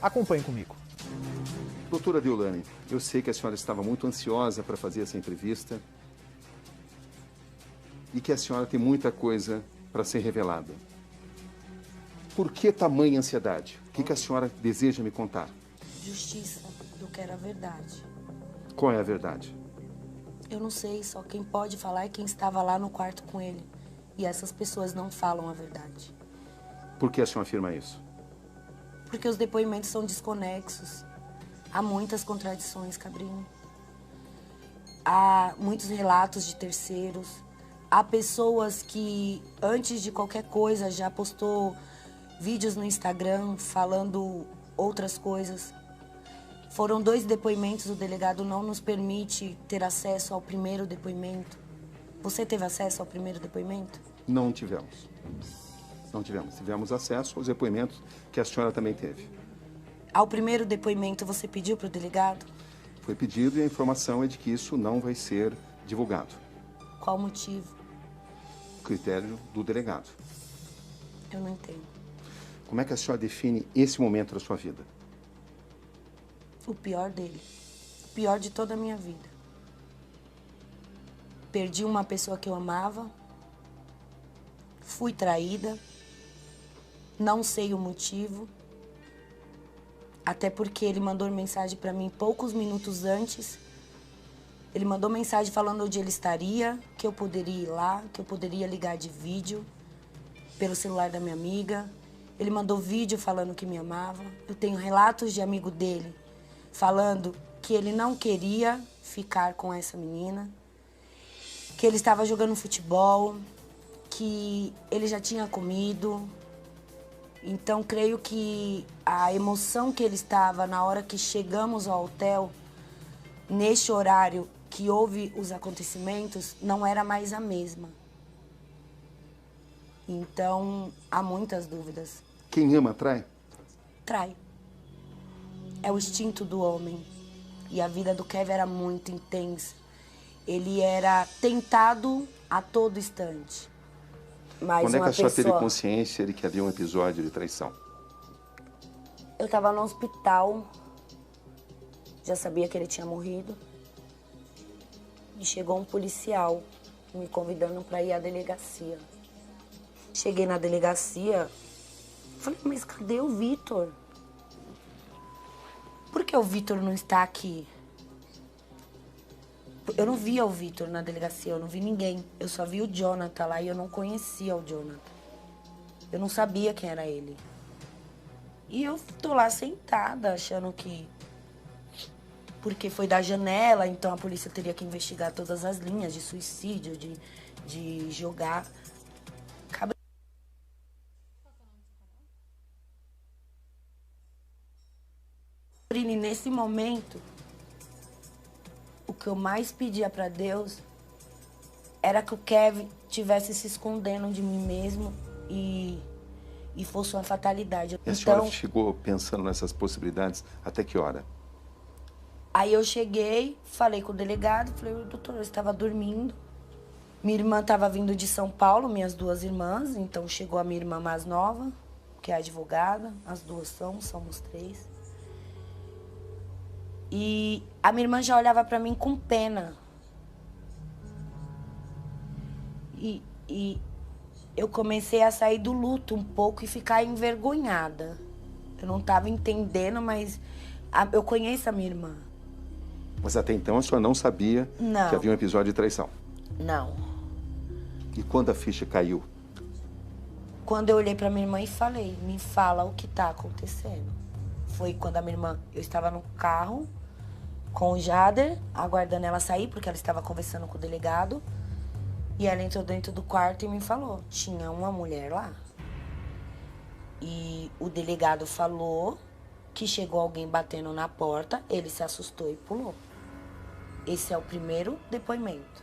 Acompanhe comigo. Doutora Deolane, eu sei que a senhora estava muito ansiosa para fazer essa entrevista e que a senhora tem muita coisa para ser revelada. Por que tamanha ansiedade? O que a senhora deseja me contar? Justiça, eu quero a verdade. Qual é a verdade? Eu não sei, só quem pode falar é quem estava lá no quarto com ele. E essas pessoas não falam a verdade. Por que a senhora afirma isso? Porque os depoimentos são desconexos. Há muitas contradições, Cabrinho. Há muitos relatos de terceiros. Há pessoas que, antes de qualquer coisa, já postou vídeos no Instagram falando outras coisas. Foram 2 depoimentos, o delegado não nos permite ter acesso ao primeiro depoimento. Você teve acesso ao primeiro depoimento? Não tivemos. Não tivemos. Tivemos acesso aos depoimentos que a senhora também teve. Ao primeiro depoimento, você pediu para o delegado? Foi pedido e a informação é de que isso não vai ser divulgado. Qual o motivo? Critério do delegado. Eu não entendo. Como é que a senhora define esse momento da sua vida? O pior dele. O pior de toda a minha vida. Perdi uma pessoa que eu amava. Fui traída. Não sei o motivo. Até porque ele mandou mensagem para mim poucos minutos antes. Ele mandou mensagem falando onde ele estaria, que eu poderia ir lá, que eu poderia ligar de vídeo pelo celular da minha amiga. Ele mandou vídeo falando que me amava. Eu tenho relatos de amigo dele falando que ele não queria ficar com essa menina, que ele estava jogando futebol, que ele já tinha comido. Então, creio que a emoção que ele estava na hora que chegamos ao hotel, neste horário que houve os acontecimentos, não era mais a mesma. Então, há muitas dúvidas. Quem ama trai? Trai. É o instinto do homem. E a vida do Kevin era muito intensa. Ele era tentado a todo instante. Mas quando é que a senhora teve pessoa... consciência de que havia um episódio de traição? Eu estava no hospital. Já sabia que ele tinha morrido. E chegou um policial me convidando para ir à delegacia. Cheguei na delegacia, falei, mas cadê o Vitor? Por que o Vitor não está aqui? Eu não via o Vitor na delegacia, eu não vi ninguém. Eu só vi o Jonathan lá e eu não conhecia o Jonathan. Eu não sabia quem era ele. E eu tô lá sentada, achando que... Porque foi da janela, então a polícia teria que investigar todas as linhas de suicídio, de jogar... Nesse momento, o que eu mais pedia para Deus era que o Kevin tivesse se escondendo de mim mesmo e fosse uma fatalidade. E a senhora chegou pensando nessas possibilidades até que hora? Aí eu cheguei, falei com o delegado, falei, doutor, eu estava dormindo. Minha irmã estava vindo de São Paulo, minhas 2 irmãs, então chegou a minha irmã mais nova, que é advogada, as 2 somos 3. E a minha irmã já olhava pra mim com pena. E eu comecei a sair do luto um pouco e ficar envergonhada. Eu não estava entendendo, mas eu conheço a minha irmã. Mas até então a senhora não sabia que havia um episódio de traição? Não. E quando a ficha caiu? Quando eu olhei pra minha irmã e falei, me fala o que tá acontecendo. Foi quando a minha irmã, eu estava no carro com o Jader, aguardando ela sair, porque ela estava conversando com o delegado. E ela entrou dentro do quarto e me falou, tinha uma mulher lá. E o delegado falou que chegou alguém batendo na porta, ele se assustou e pulou. Esse é o primeiro depoimento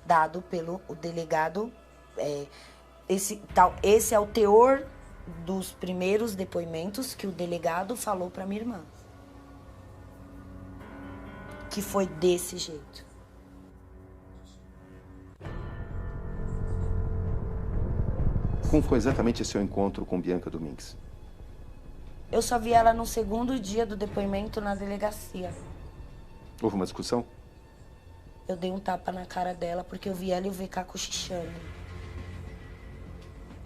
dado pelo o delegado. Esse é o teor dos primeiros depoimentos que o delegado falou para minha irmã. Que foi desse jeito. Como foi exatamente esse seu encontro com Bianca Domingues? Eu só vi ela no segundo dia do depoimento na delegacia. Houve uma discussão? Eu dei um tapa na cara dela porque eu vi ela e o VK cochichando.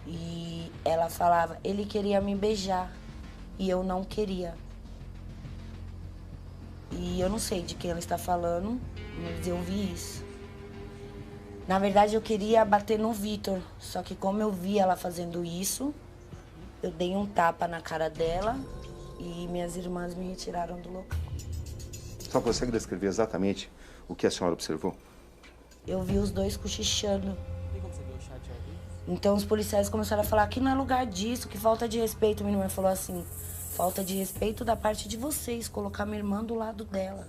E ela falava, ele queria me beijar e eu não queria. E eu não sei de quem ela está falando, mas eu vi isso. Na verdade, eu queria bater no Vitor, só que como eu vi ela fazendo isso, eu dei um tapa na cara dela e minhas irmãs me retiraram do local. Só consegue descrever exatamente o que a senhora observou? Eu vi os dois cochichando. Então os policiais começaram a falar que não é lugar disso, que falta de respeito. Minha irmã falou assim, falta de respeito da parte de vocês, colocar minha irmã do lado dela,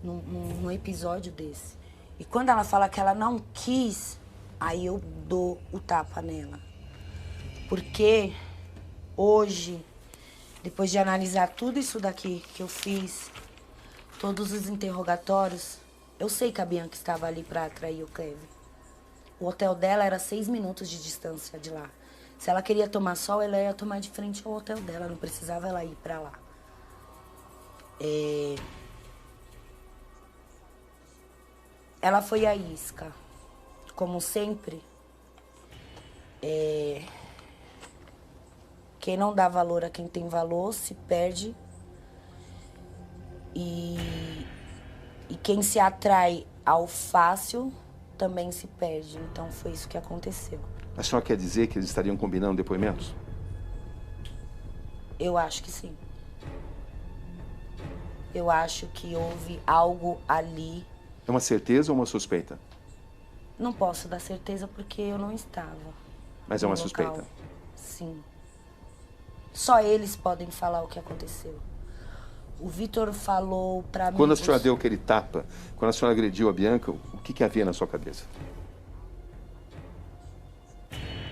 num episódio desse. E quando ela fala que ela não quis, aí eu dou o tapa nela. Porque hoje, depois de analisar tudo isso daqui que eu fiz, todos os interrogatórios, eu sei que a Bianca estava ali para atrair o Kevin. O hotel dela era 6 minutos de distância de lá. Se ela queria tomar sol, ela ia tomar de frente ao hotel dela, não precisava ela ir para lá. Ela foi a isca, como sempre. Quem não dá valor a quem tem valor se perde. E quem se atrai ao fácil também se perde. Então foi isso que aconteceu. A senhora quer dizer que eles estariam combinando depoimentos? Eu acho que sim. Eu acho que houve algo ali. É uma certeza ou uma suspeita? Não posso dar certeza porque eu não estava. Mas é uma no local. suspeita? Sim. Só eles podem falar o que aconteceu. O Vitor falou pra mim... Quando a senhora deu aquele tapa, quando a senhora agrediu a Bianca, o que havia na sua cabeça?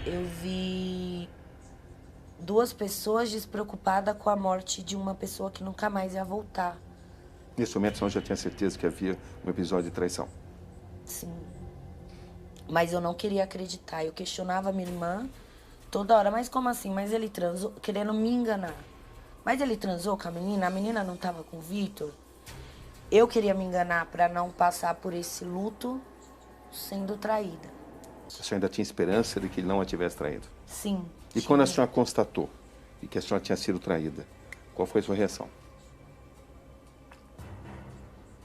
Eu vi 2 pessoas despreocupadas com a morte de uma pessoa que nunca mais ia voltar. Nesse momento, a senhora já tinha certeza que havia um episódio de traição? Sim. Mas eu não queria acreditar. Eu questionava a minha irmã toda hora. Mas como assim? Mas ele transou, querendo me enganar. Mas ele transou com a menina não estava com o Vitor. Eu queria me enganar para não passar por esse luto sendo traída. A senhora ainda tinha esperança de que ele não a tivesse traído? Sim. E quando a senhora constatou e que a senhora tinha sido traída, qual foi a sua reação?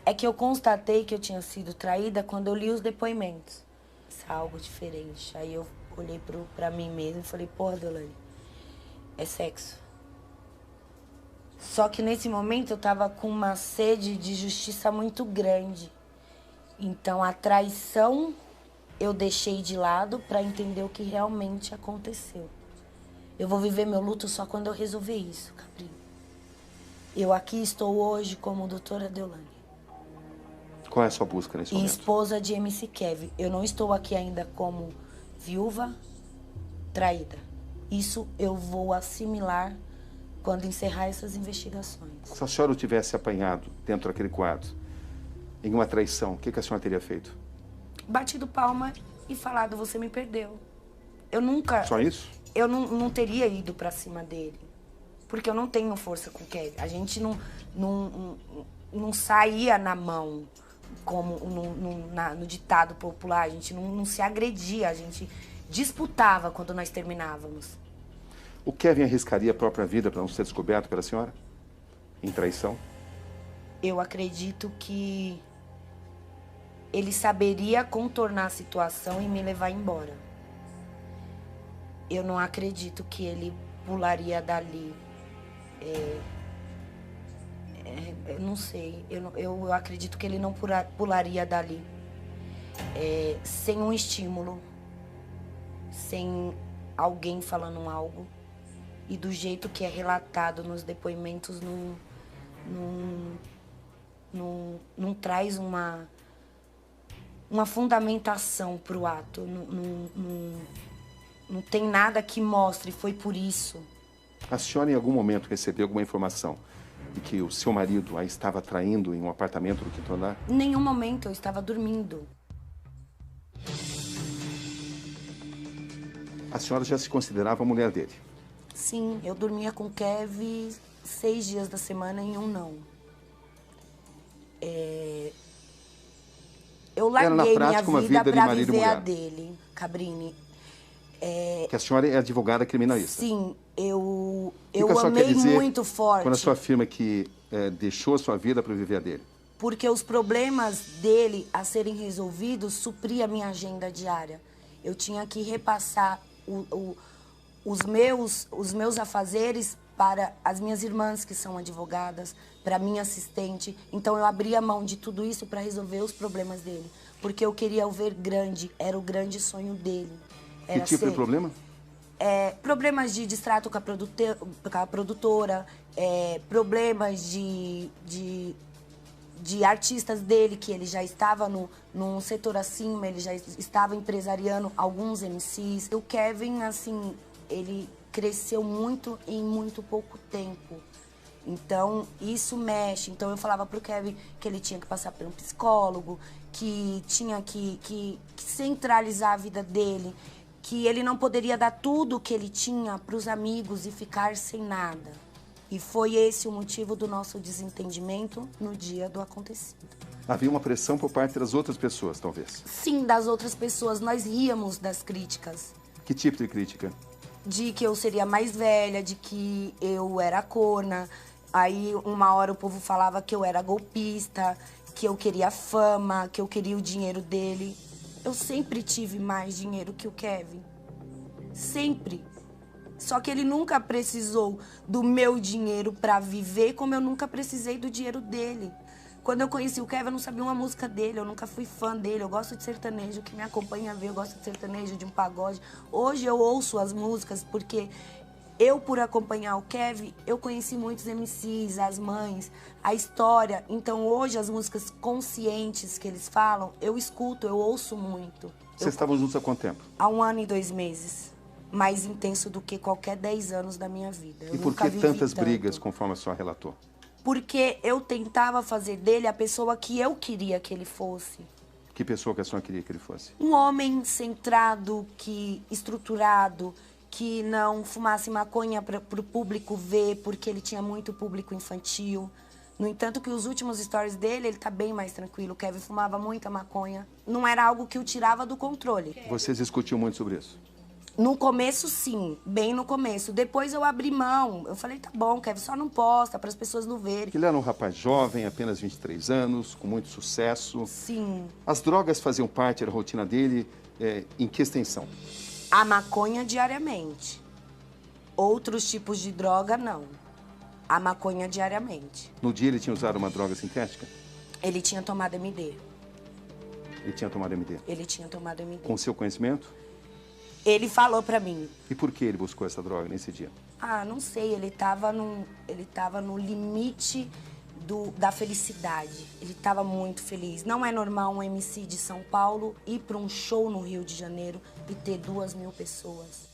É que eu constatei que eu tinha sido traída quando eu li os depoimentos. Isso é algo diferente. Aí eu olhei pra mim mesma e falei, porra, Deolane, é sexo. Só que nesse momento eu tava com uma sede de justiça muito grande. Então a traição eu deixei de lado para entender o que realmente aconteceu. Eu vou viver meu luto só quando eu resolver isso, Cabrinho. Eu aqui estou hoje como doutora Deolane. Qual é a sua busca nesse momento? Esposa de MC Kevin. Eu não estou aqui ainda como viúva traída. Isso eu vou assimilar quando encerrar essas investigações. Se a senhora o tivesse apanhado dentro daquele quadro, em uma traição, o que a senhora teria feito? Batido palma e falado, você me perdeu. Eu nunca... Só isso? Eu não teria ido pra cima dele. Porque eu não tenho força com o Kevin. A gente não saía na mão, como no ditado popular. A gente não se agredia, a gente disputava quando nós terminávamos. O Kevin arriscaria a própria vida para não ser descoberto pela senhora? Em traição? Eu acredito que ele saberia contornar a situação e me levar embora. Eu não acredito que ele pularia dali. Eu não sei. Eu acredito que ele não pularia dali sem um estímulo, sem alguém falando algo. E do jeito que é relatado nos depoimentos, não traz uma fundamentação para o ato. Não tem nada que mostre, foi por isso. A senhora em algum momento recebeu alguma informação de que o seu marido a estava traindo em um apartamento do quinto andar? Em nenhum momento eu estava dormindo. A senhora já se considerava a mulher dele? Sim, eu dormia com o Kevin 6 dias da semana em um não. Eu larguei minha vida para viver a dele, Cabrini. Que a senhora é advogada criminalista. Sim, eu amei muito forte. Quando a senhora afirma que deixou a sua vida para viver a dele? Porque os problemas dele a serem resolvidos supria a minha agenda diária. Eu tinha que repassar os meus afazeres para as minhas irmãs, que são advogadas, para minha assistente. Então, eu abria mão de tudo isso para resolver os problemas dele. Porque eu queria o ver grande, era o grande sonho dele. Que tipo de problema? Problemas de distrato com a produtora, problemas de artistas dele, que ele já estava num setor acima, ele já estava empresariando alguns MCs. O Kevin, assim, ele cresceu muito em muito pouco tempo. Então, isso mexe. Então, eu falava pro Kevin que ele tinha que passar por um psicólogo, que tinha que centralizar a vida dele, que ele não poderia dar tudo o que ele tinha pros amigos e ficar sem nada. E foi esse o motivo do nosso desentendimento no dia do acontecido. Havia uma pressão por parte das outras pessoas, talvez? Sim, das outras pessoas. Nós ríamos das críticas. Que tipo de crítica? De que eu seria mais velha, de que eu era corna. Aí, uma hora, o povo falava que eu era golpista, que eu queria fama, que eu queria o dinheiro dele. Eu sempre tive mais dinheiro que o Kevin. Sempre. Só que ele nunca precisou do meu dinheiro para viver, como eu nunca precisei do dinheiro dele. Quando eu conheci o Kevin, eu não sabia uma música dele, eu nunca fui fã dele. Eu gosto de sertanejo, que me acompanha a ver, eu gosto de sertanejo, de um pagode. Hoje eu ouço as músicas porque eu, por acompanhar o Kevin, eu conheci muitos MCs, as mães, a história. Então hoje as músicas conscientes que eles falam, eu escuto, eu ouço muito. Vocês estavam juntos há quanto tempo? Há 1 ano e 2 meses. Mais intenso do que qualquer 10 anos da minha vida. E por que tantas brigas, conforme a senhora relatou? Porque eu tentava fazer dele a pessoa que eu queria que ele fosse. Que pessoa que a senhora queria que ele fosse? Um homem centrado, estruturado, que não fumasse maconha para o público ver, porque ele tinha muito público infantil. No entanto, que os últimos stories dele, ele tá bem mais tranquilo. O Kevin fumava muita maconha. Não era algo que o tirava do controle. Vocês discutiam muito sobre isso? No começo, sim. Bem no começo. Depois eu abri mão. Eu falei, tá bom, Kevin, só não posta para as pessoas não verem. Ele era um rapaz jovem, apenas 23 anos, com muito sucesso. Sim. As drogas faziam parte da rotina dele em que extensão? A maconha diariamente. Outros tipos de droga, não. A maconha diariamente. No dia ele tinha usado uma droga sintética? Ele tinha tomado MD. Ele tinha tomado MD? Ele tinha tomado MD. Com seu conhecimento? Ele falou pra mim. E por que ele buscou essa droga nesse dia? Ah, não sei. Ele tava no limite da felicidade. Ele tava muito feliz. Não é normal um MC de São Paulo ir pra um show no Rio de Janeiro e ter 2.000 pessoas.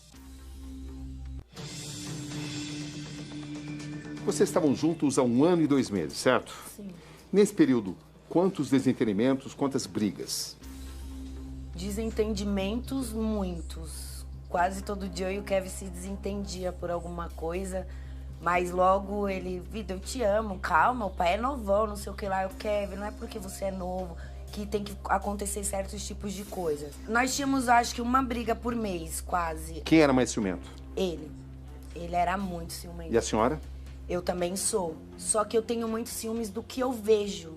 Vocês estavam juntos há 1 ano e 2 meses, certo? Sim. Nesse período, quantos desentendimentos, quantas brigas? Desentendimentos, muitos. Quase todo dia eu e o Kevin se desentendia por alguma coisa, mas logo ele, vida, eu te amo, calma, o pai é novão, não sei o que lá. Eu, Kevin, não é porque você é novo que tem que acontecer certos tipos de coisas. Nós tínhamos, acho que, uma briga por mês, quase. Quem era mais ciumento? Ele. Ele era muito ciumento. E a senhora? Eu também sou. Só que eu tenho muitos ciúmes do que eu vejo.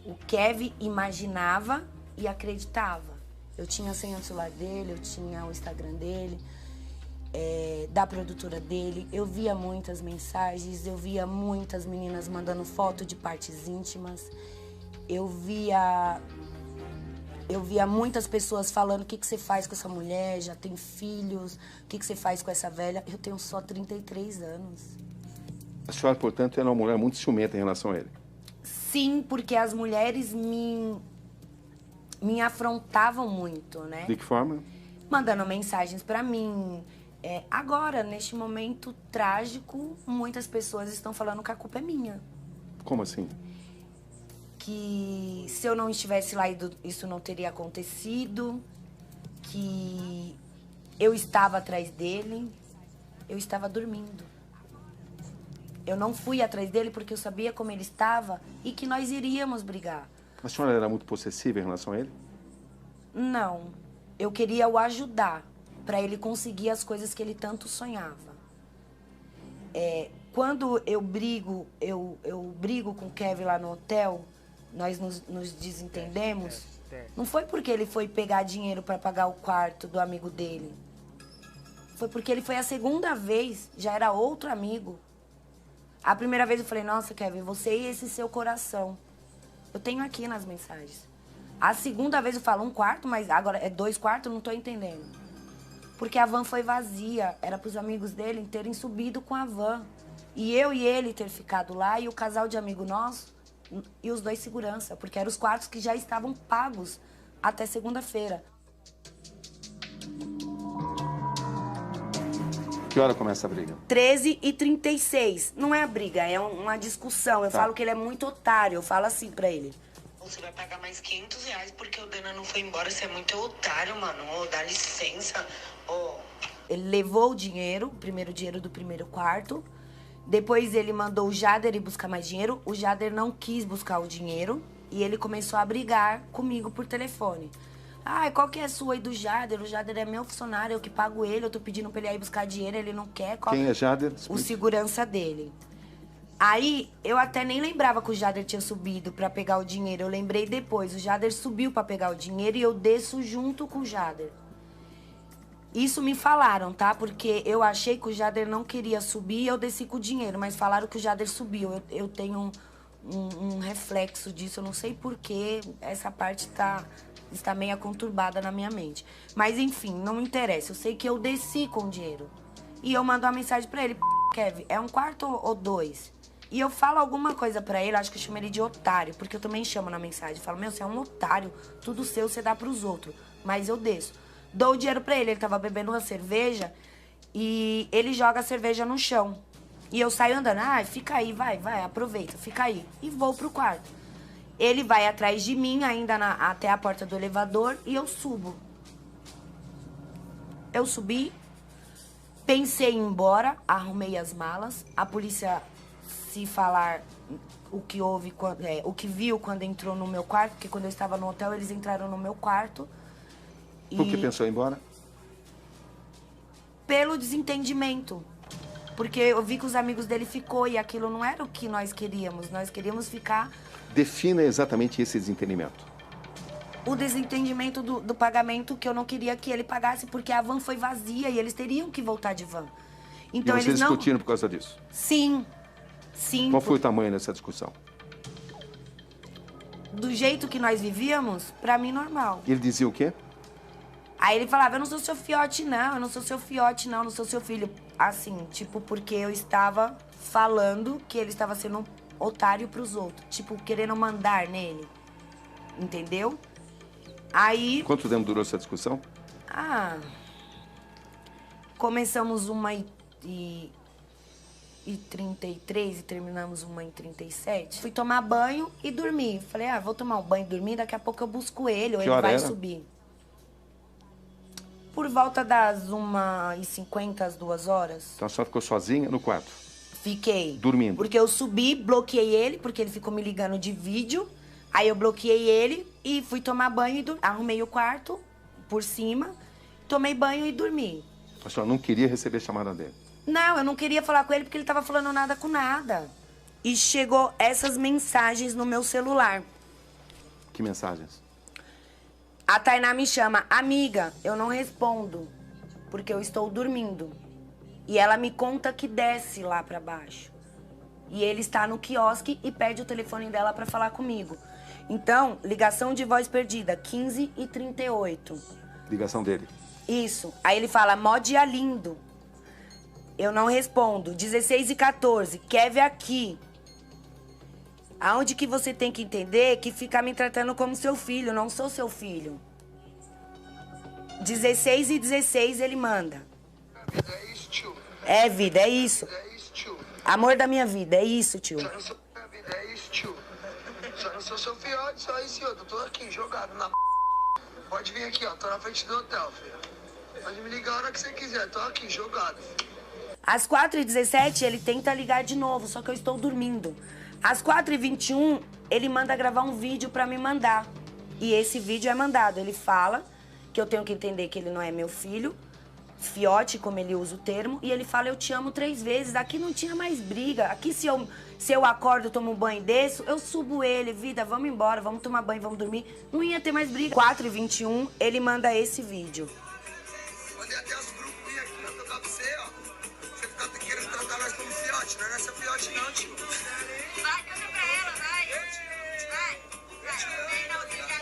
O Kevin imaginava e acreditava. Eu tinha a senha do celular dele, eu tinha o Instagram dele, da produtora dele. Eu via muitas mensagens, eu via muitas meninas mandando foto de partes íntimas. Eu via muitas pessoas falando o que você faz com essa mulher, já tem filhos, o que você faz com essa velha. Eu tenho só 33 anos. A senhora, portanto, era uma mulher muito ciumenta em relação a ele? Sim, porque as mulheres me afrontavam muito, né? De que forma? Mandando mensagens pra mim. Agora, neste momento trágico, muitas pessoas estão falando que a culpa é minha. Como assim? Que se eu não estivesse lá, isso não teria acontecido. Que eu estava atrás dele. Eu estava dormindo. Eu não fui atrás dele porque eu sabia como ele estava e que nós iríamos brigar. A senhora era muito possessiva em relação a ele? Não. Eu queria o ajudar para ele conseguir as coisas que ele tanto sonhava. Quando eu brigo com o Kevin lá no hotel, nós nos desentendemos, não foi porque ele foi pegar dinheiro para pagar o quarto do amigo dele. Foi porque ele foi a segunda vez, já era outro amigo. A primeira vez eu falei, nossa, Kevin, você e esse seu coração. Eu tenho aqui nas mensagens. A segunda vez eu falo 1 quarto, mas agora é 2 quartos, não tô entendendo. Porque a van foi vazia, era pros amigos dele terem subido com a van. E eu e ele ter ficado lá, e o casal de amigo nosso, e os 2 segurança, porque eram os quartos que já estavam pagos até segunda-feira. Que hora começa a briga? 13h36. Não é a briga, é uma discussão. Eu falo que ele é muito otário, eu falo assim pra ele. Você vai pagar mais R$500 porque o Dana não foi embora. Você é muito otário, mano. Ô, dá licença. Ô. Ele levou o dinheiro, o primeiro dinheiro do primeiro quarto. Depois ele mandou o Jader ir buscar mais dinheiro. O Jader não quis buscar o dinheiro. E ele começou a brigar comigo por telefone. Ai, qual que é a sua aí do Jader? O Jader é meu funcionário, eu que pago ele. Eu tô pedindo pra ele ir buscar dinheiro, ele não quer. Quem é Jader? O segurança dele. Aí, eu até nem lembrava que o Jader tinha subido pra pegar o dinheiro. Eu lembrei depois. O Jader subiu pra pegar o dinheiro e eu desço junto com o Jader. Isso me falaram, tá? Porque eu achei que o Jader não queria subir e eu desci com o dinheiro. Mas falaram que o Jader subiu. Eu tenho um reflexo disso. Eu não sei porquê. Essa parte está meio conturbada na minha mente. Mas, enfim, não interessa. Eu sei que eu desci com o dinheiro. E eu mando uma mensagem pra ele. Kevin, é 1 quarto ou 2? E eu falo alguma coisa pra ele, acho que eu chamo ele de otário, porque eu também chamo na mensagem. Falo, meu, você é um otário, tudo seu você dá pros outros. Mas eu desço. Dou o dinheiro pra ele tava bebendo uma cerveja e ele joga a cerveja no chão. E eu saio andando, fica aí, vai, aproveita, fica aí. E vou pro quarto. Ele vai atrás de mim, ainda até a porta do elevador, e eu subo. Eu subi, pensei em ir embora, arrumei as malas. A polícia, se falar o que houve, o que viu quando entrou no meu quarto, porque quando eu estava no hotel, eles entraram no meu quarto. Por que pensou em ir embora? Pelo desentendimento. Porque eu vi que os amigos dele ficou e aquilo não era o que nós queríamos. Nós queríamos ficar... Defina exatamente esse desentendimento. O desentendimento do pagamento, que eu não queria que ele pagasse porque a van foi vazia e eles teriam que voltar de van. Então, e vocês discutiram por causa disso? Sim. Qual foi o tamanho dessa discussão? Do jeito que nós vivíamos, pra mim, normal. E ele dizia o quê? Aí ele falava, eu não sou seu fiote, não. Eu não sou seu fiote, não. Eu não sou seu filho. Assim, tipo, porque eu estava falando que ele estava sendo um otário pros outros. Tipo, querendo mandar nele. Entendeu? Aí... Quanto tempo durou essa discussão? Começamos 1h33 e terminamos 1h37. Fui tomar banho e dormi. Falei, vou tomar um banho e dormir, daqui a pouco eu busco ele, ou ele vai subir. Por volta das 1h50, às 2h. Então a senhora ficou sozinha no quarto? Fiquei. Dormindo? Porque eu subi, bloqueei ele, porque ele ficou me ligando de vídeo. Aí eu bloqueei ele e fui tomar banho e arrumei o quarto por cima, tomei banho e dormi. A senhora não queria receber a chamada dele? Não, eu não queria falar com ele porque ele tava falando nada com nada. E chegou essas mensagens no meu celular. Que mensagens? A Tainá me chama, amiga, eu não respondo, porque eu estou dormindo. E ela me conta que desce lá pra baixo. E ele está no quiosque e pede o telefone dela pra falar comigo. Então, ligação de voz perdida, 15h38. Ligação dele? Isso. Aí ele fala, mó dia lindo. Eu não respondo. 16h14, Kevin aqui. Aonde que você tem que entender que fica me tratando como seu filho, não sou seu filho. 16h16 ele manda. A vida é isso, tio. É, vida, é isso. É isso, tio. Amor da minha vida, é isso, tio. Só não sou a vida, é isso, tio. Só não sou seu fiote, só isso, eu tô aqui, jogado na Pode vir aqui, ó, tô na frente do hotel, filho. Pode me ligar a hora que você quiser, tô aqui, jogado. Às 4h17, ele tenta ligar de novo, só que eu estou dormindo. Às 4h21, ele manda gravar um vídeo pra me mandar. E esse vídeo é mandado. Ele fala que eu tenho que entender que ele não é meu filho, fiote, como ele usa o termo, e ele fala, eu te amo 3 vezes. Aqui não tinha mais briga. Aqui, se eu acordo, tomo um banho e desço, eu subo ele, vida, vamos embora, vamos tomar banho, vamos dormir. Não ia ter mais briga. 4h21, ele manda esse vídeo. Mandei até os grupos aqui pra tocar pra você, ó. Você ficar querendo tratar nós como fiote, não é nossa fiote não, tio. Vai, canta pra ela, vai.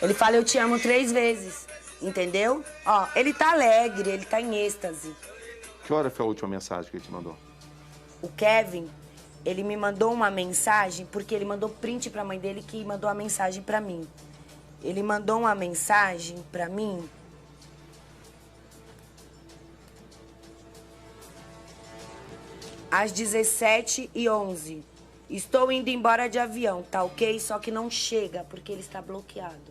Ele fala, eu te amo 3 vezes. Entendeu? Ó, ele tá alegre, ele tá em êxtase. Que hora foi a última mensagem que ele te mandou? O Kevin, ele me mandou uma mensagem, porque ele mandou print pra mãe dele que mandou a mensagem pra mim. Ele mandou uma mensagem pra mim. Às 17h11. Estou indo embora de avião, tá ok? Só que não chega, porque ele está bloqueado.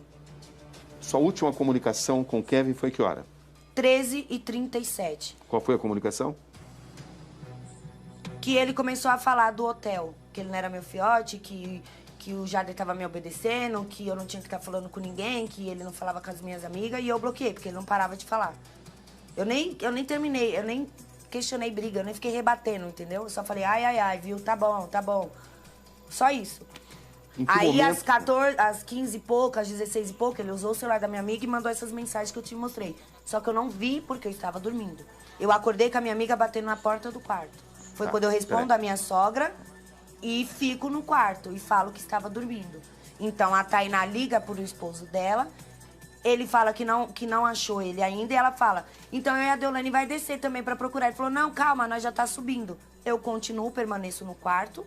Sua última comunicação com o Kevin foi que hora? 13h37. Qual foi a comunicação? Que ele começou a falar do hotel, que ele não era meu fiote, que o Jader tava me obedecendo, que eu não tinha que estar falando com ninguém, que ele não falava com as minhas amigas, e eu bloqueei, porque ele não parava de falar. Eu nem terminei, eu nem questionei briga, eu nem fiquei rebatendo, entendeu? Eu só falei, ai, viu, tá bom, tá bom. Só isso. Aí, momento... às 15 e pouco, às 16 e pouco, ele usou o celular da minha amiga e mandou essas mensagens que eu te mostrei. Só que eu não vi porque eu estava dormindo. Eu acordei com a minha amiga batendo na porta do quarto. Foi quando eu respondo a minha sogra e fico no quarto e falo que estava dormindo. Então, a Tainá liga pro esposo dela, ele fala que não achou ele ainda e ela fala, então eu e a Deolane vai descer também pra procurar. Ele falou, não, calma, nós já tá subindo. Eu continuo, permaneço no quarto.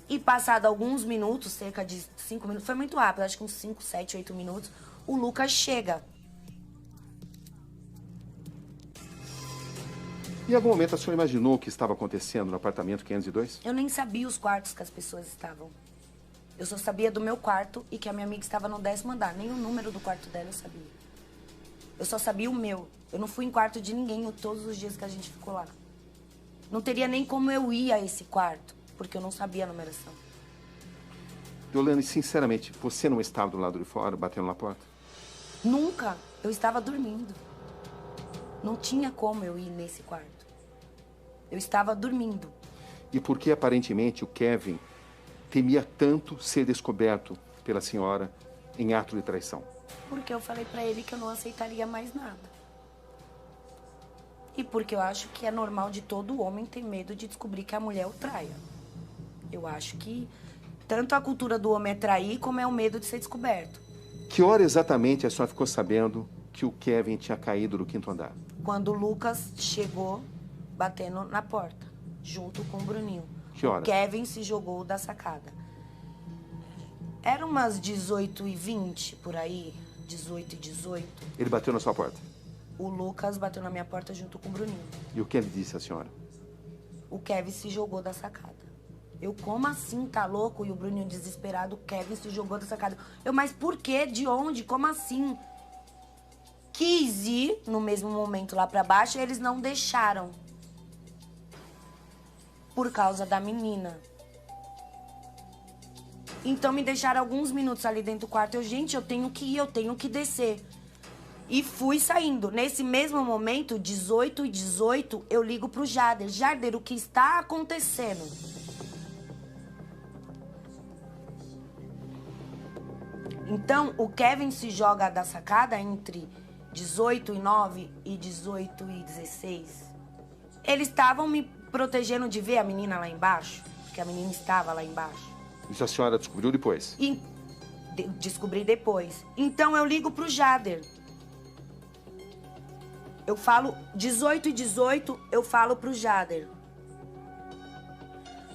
E passado alguns minutos, cerca de 5 minutos, foi muito rápido, acho que uns 5, 7, 8 minutos, o Lucas chega. Em algum momento a senhora imaginou o que estava acontecendo no apartamento 502? Eu nem sabia os quartos que as pessoas estavam. Eu só sabia do meu quarto e que a minha amiga estava no 10º andar. Nem o número do quarto dela eu sabia. Eu só sabia o meu. Eu não fui em quarto de ninguém todos os dias que a gente ficou lá. Não teria nem como eu ir a esse quarto, porque eu não sabia a numeração. Deolane, sinceramente, você não estava do lado de fora, batendo na porta? Nunca. Eu estava dormindo. Não tinha como eu ir nesse quarto. Eu estava dormindo. E por que, aparentemente, o Kevin temia tanto ser descoberto pela senhora em ato de traição? Porque eu falei pra ele que eu não aceitaria mais nada. E porque eu acho que é normal de todo homem ter medo de descobrir que a mulher o traia. Eu acho que tanto a cultura do homem é trair, como é o medo de ser descoberto. Que hora exatamente a senhora ficou sabendo que o Kevin tinha caído do 5º andar? Quando o Lucas chegou batendo na porta, junto com o Bruninho. Que hora? O Kevin se jogou da sacada. Era umas 18h20, por aí, 18h18. Ele bateu na sua porta? O Lucas bateu na minha porta junto com o Bruninho. E o que ele disse à senhora? O Kevin se jogou da sacada. Eu, como assim, tá louco? E o Bruninho desesperado, o Kevin se jogou da sacada. Eu, mas por quê? De onde? Como assim? Quis ir no mesmo momento lá pra baixo e eles não deixaram. Por causa da menina. Então me deixaram alguns minutos ali dentro do quarto. Eu, gente, eu tenho que ir, eu tenho que descer. E fui saindo. Nesse mesmo momento, 18h18, eu ligo pro Jader. Jader, o que está acontecendo? Então, o Kevin se joga da sacada entre 18h09 e 18h16. Eles estavam me protegendo de ver a menina lá embaixo, porque a menina estava lá embaixo. Isso a senhora descobriu depois? E descobri depois. Então, eu ligo pro Jader. Eu falo 18h18, eu falo pro Jader.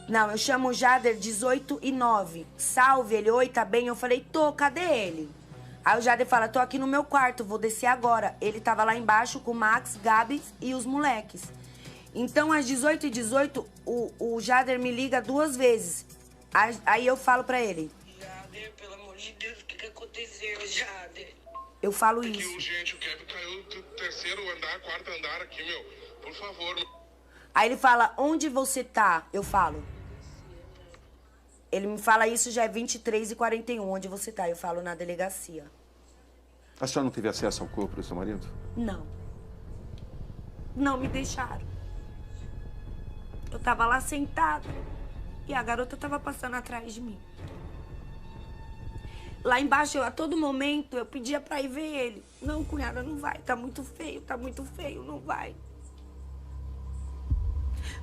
Não, eu chamo o Jader 18h09. Salve, ele, oi, tá bem? Eu falei, tô, cadê ele? Aí o Jader fala, tô aqui no meu quarto, vou descer agora. Ele tava lá embaixo com o Max, Gabi e os moleques. Então, às 18h18, o Jader me liga 2 vezes. Aí eu falo pra ele. Jader, pelo amor de Deus, o que aconteceu, Jader? Eu falo Que isso. urgente, o Kevin caiu do 3º andar, 4º andar aqui, meu. Por favor. Aí ele fala, onde você tá? Eu falo. Ele me fala isso, já é 23h41, onde você tá? Eu falo, na delegacia. A senhora não teve acesso ao corpo do seu marido? Não. Não me deixaram. Eu tava lá sentada e a garota tava passando atrás de mim. Lá embaixo, a todo momento, eu pedia pra ir ver ele. Não, cunhada, não vai. Tá muito feio, não vai.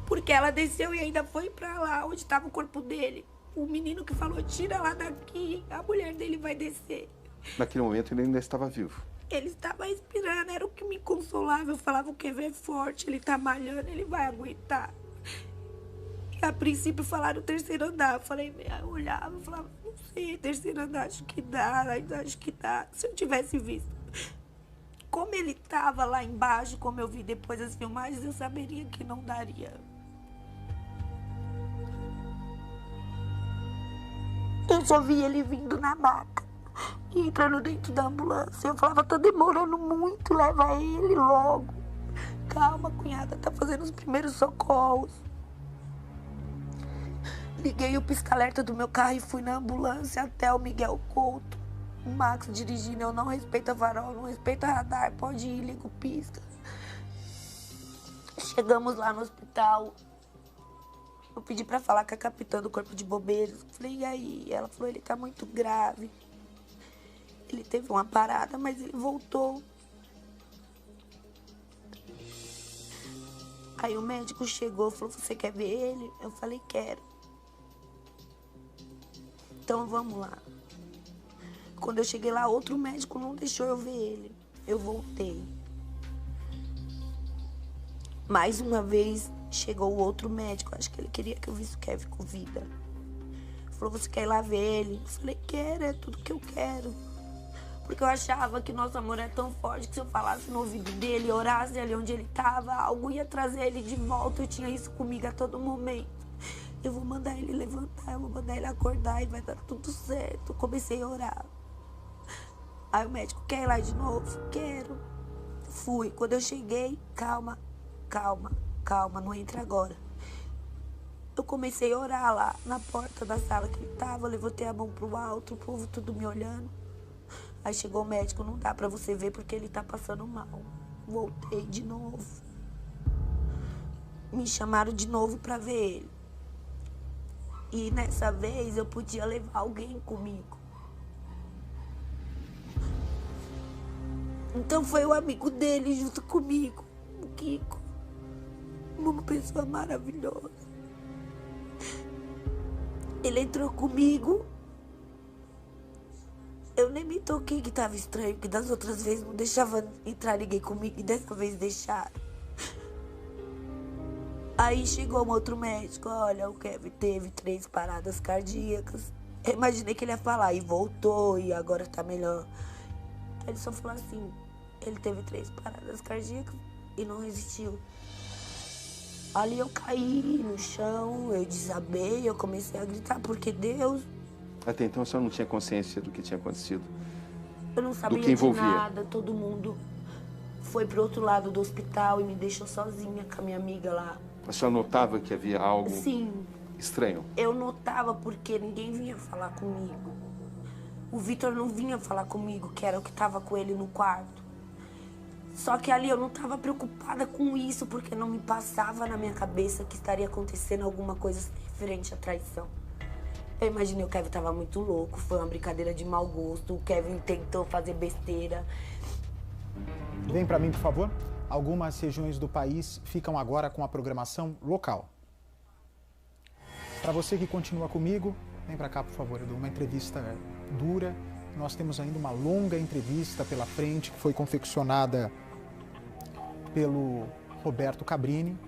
Porque ela desceu e ainda foi pra lá, onde tava o corpo dele. O menino que falou, tira lá daqui, a mulher dele vai descer. Naquele momento ele ainda estava vivo. Ele estava respirando, era o que me consolava. Eu falava, o Kevin é forte, ele tá malhando, ele vai aguentar. E a princípio falaram o terceiro andar. Eu falei, eu olhava, eu falava, não sei, terceiro andar, acho que dá, ainda acho que dá. Se eu tivesse visto como ele tava lá embaixo, como eu vi depois das filmagens, eu saberia que não daria. Eu só vi ele vindo na maca e entrando dentro da ambulância. Eu falava, tá demorando muito, leva ele logo. Calma, cunhada, tá fazendo os primeiros socorros. Liguei o pisca-alerta do meu carro e fui na ambulância até o Miguel Couto. O Max dirigindo, eu não respeito farol, não respeito radar, pode ir, liga o pisca. Chegamos lá no hospital. Eu pedi pra falar com a capitã do corpo de bombeiros. Falei, e aí? Ela falou, ele tá muito grave. Ele teve uma parada, mas ele voltou. Aí o médico chegou, falou, você quer ver ele? Eu falei, quero. Então vamos lá. Quando eu cheguei lá, outro médico não deixou eu ver ele. Eu voltei. Mais uma vez, chegou o outro médico. Acho que ele queria que eu visse o Kevin com vida. Falou, você quer ir lá ver ele? Eu falei, quero, é tudo que eu quero. Porque eu achava que nosso amor é tão forte que se eu falasse no ouvido dele, orasse ali onde ele estava, algo ia trazer ele de volta. Eu tinha isso comigo a todo momento. Eu vou mandar ele levantar, eu vou mandar ele acordar e vai dar tudo certo. Eu comecei a orar. Aí o médico, quer ir lá de novo? Quero. Fui. Quando eu cheguei, calma, não entra agora. Eu comecei a orar lá na porta da sala que ele tava, eu levantei a mão pro alto, o povo tudo me olhando. Aí chegou o médico, não dá pra você ver porque ele tá passando mal. Voltei de novo. Me chamaram de novo pra ver ele. E nessa vez eu podia levar alguém comigo. Então foi o amigo dele junto comigo, o Kiko. Uma pessoa maravilhosa. Ele entrou comigo. Eu nem me toquei que tava estranho, porque das outras vezes não deixava entrar ninguém comigo e dessa vez deixaram. Aí chegou um outro médico, olha, o Kevin teve 3 paradas cardíacas. Eu imaginei que ele ia falar, e voltou, e agora tá melhor. Aí ele só falou assim, ele teve 3 paradas cardíacas e não resistiu. Ali eu caí no chão, eu desabei, eu comecei a gritar, porque Deus... Até então a senhora não tinha consciência do que tinha acontecido? Eu não sabia do que envolvia. de nada, todo mundo foi pro outro lado do hospital e me deixou sozinha com a minha amiga lá. A senhora notava que havia algo Sim, estranho? eu notava porque ninguém vinha falar comigo. O Vitor não vinha falar comigo, que era o que tava com ele no quarto. Só que ali eu não tava preocupada com isso, porque não me passava na minha cabeça que estaria acontecendo alguma coisa referente à traição. Eu imaginei o Kevin tava muito louco, foi uma brincadeira de mau gosto, o Kevin tentou fazer besteira. Vem pra mim, por favor. Algumas regiões do país ficam agora com a programação local. Para você que continua comigo, vem pra cá, por favor. Eu dou uma entrevista dura. Nós temos ainda uma longa entrevista pela frente, que foi confeccionada pelo Roberto Cabrini.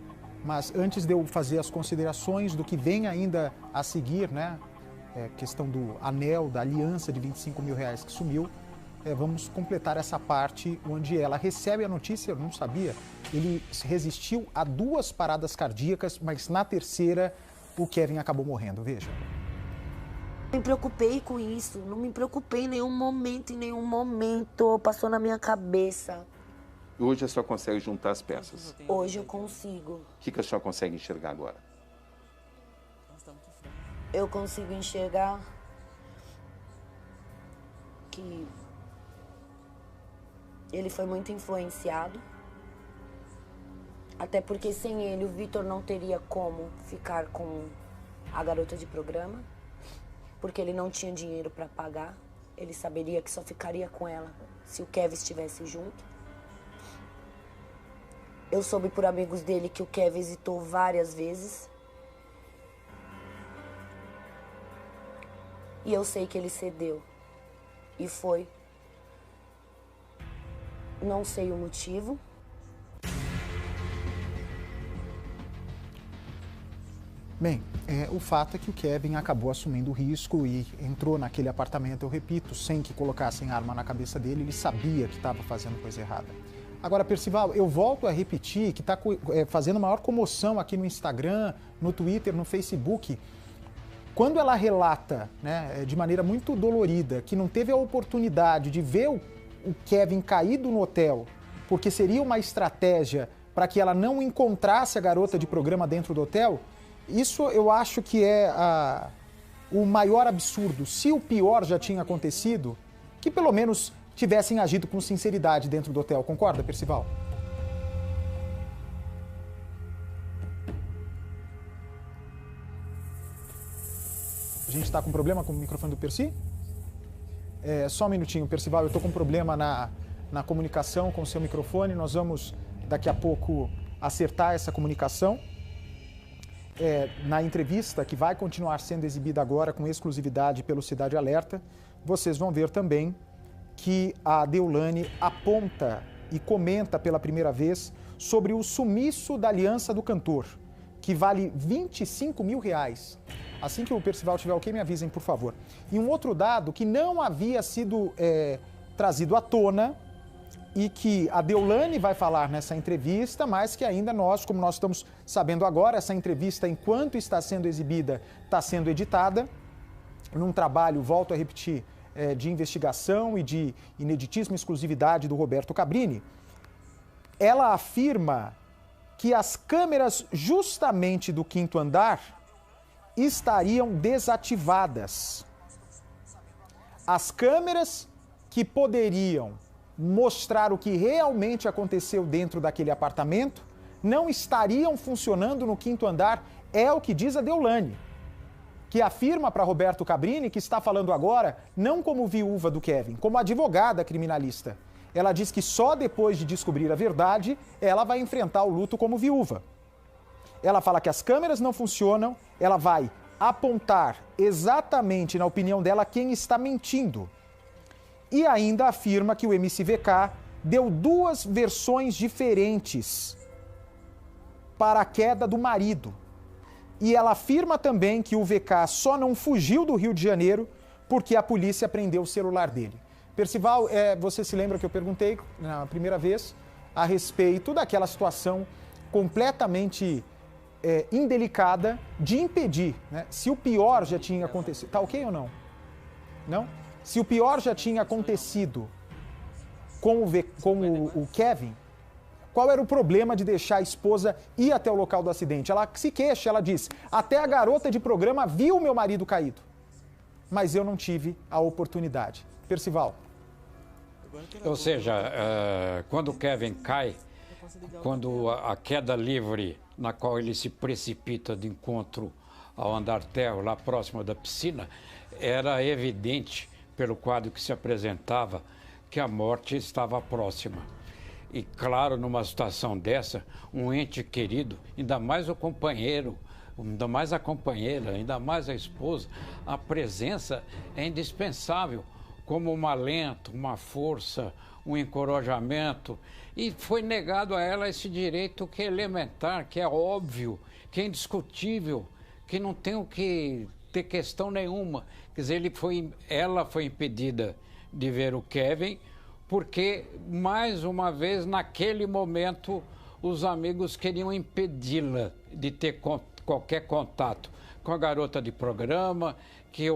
Mas antes de eu fazer as considerações do que vem ainda a seguir, né? Questão do anel, da aliança de R$25 mil que sumiu, vamos completar essa parte onde ela recebe a notícia, eu não sabia, ele resistiu a 2 paradas cardíacas, mas na terceira o Kevin acabou morrendo, veja. Não me preocupei com isso, não me preocupei em nenhum momento, passou na minha cabeça. Hoje a senhora consegue juntar as peças. Hoje eu consigo. O que a senhora consegue enxergar agora? Eu consigo enxergar que ele foi muito influenciado. Até porque sem ele o Vitor não teria como ficar com a garota de programa. Porque ele não tinha dinheiro para pagar. Ele saberia que só ficaria com ela se o Kevin estivesse junto. Eu soube por amigos dele que o Kevin hesitou várias vezes. E eu sei que ele cedeu. E foi. Não sei o motivo. Bem, o fato é que o Kevin acabou assumindo o risco e entrou naquele apartamento, eu repito, sem que colocassem arma na cabeça dele, ele sabia que estava fazendo coisa errada. Agora, Percival, eu volto a repetir que está fazendo maior comoção aqui no Instagram, no Twitter, no Facebook. Quando ela relata, né, de maneira muito dolorida, que não teve a oportunidade de ver o Kevin caído no hotel, porque seria uma estratégia para que ela não encontrasse a garota de programa dentro do hotel, isso eu acho que é o maior absurdo. Se o pior já tinha acontecido, que pelo menos tivessem agido com sinceridade dentro do hotel. Concorda, Percival? A gente está com problema com o microfone do Percy? Só um minutinho, Percival, eu estou com problema na comunicação com o seu microfone. Nós vamos, daqui a pouco, acertar essa comunicação. Na entrevista que vai continuar sendo exibida agora com exclusividade pelo Cidade Alerta, vocês vão ver também que a Deolane aponta e comenta pela primeira vez sobre o sumiço da aliança do cantor, que vale R$25 mil. Assim que o Percival tiver ok, me avisem, por favor. E um outro dado que não havia sido trazido à tona e que a Deolane vai falar nessa entrevista, mas que ainda como nós estamos sabendo agora, essa entrevista, enquanto está sendo exibida, está sendo editada, num trabalho, volto a repetir, de investigação e de ineditismo e exclusividade do Roberto Cabrini. Ela afirma que as câmeras justamente do 5º andar estariam desativadas. As câmeras que poderiam mostrar o que realmente aconteceu dentro daquele apartamento não estariam funcionando no 5º andar, é o que diz a Deolane, que afirma para Roberto Cabrini, que está falando agora não como viúva do Kevin, como advogada criminalista. Ela diz que só depois de descobrir a verdade ela vai enfrentar o luto como viúva. Ela fala que as câmeras não funcionam, ela vai apontar exatamente, na opinião dela, quem está mentindo. E ainda afirma que o MCVK deu 2 versões diferentes para a queda do marido. E ela afirma também que o VK só não fugiu do Rio de Janeiro porque a polícia prendeu o celular dele. Percival, você se lembra que eu perguntei na primeira vez a respeito daquela situação completamente indelicada de impedir, né? Se o pior já tinha acontecido... Tá ok ou não? Não? Se o pior já tinha acontecido com o Kevin, qual era o problema de deixar a esposa ir até o local do acidente? Ela se queixa, ela diz, até a garota de programa viu meu marido caído, mas eu não tive a oportunidade. Percival. Ou seja, quando o Kevin cai, quando a queda livre na qual ele se precipita de encontro ao andar térreo, lá próximo da piscina, era evidente, pelo quadro que se apresentava, que a morte estava próxima. E claro, numa situação dessa, um ente querido, ainda mais o companheiro, ainda mais a companheira, ainda mais a esposa, a presença é indispensável, como um alento, uma força, um encorajamento. E foi negado a ela esse direito que é elementar, que é óbvio, que é indiscutível, que não tem o que ter questão nenhuma. Quer dizer, ela foi impedida de ver o Kevin, porque, mais uma vez, naquele momento, os amigos queriam impedi-la de ter qualquer contato com a garota de programa, que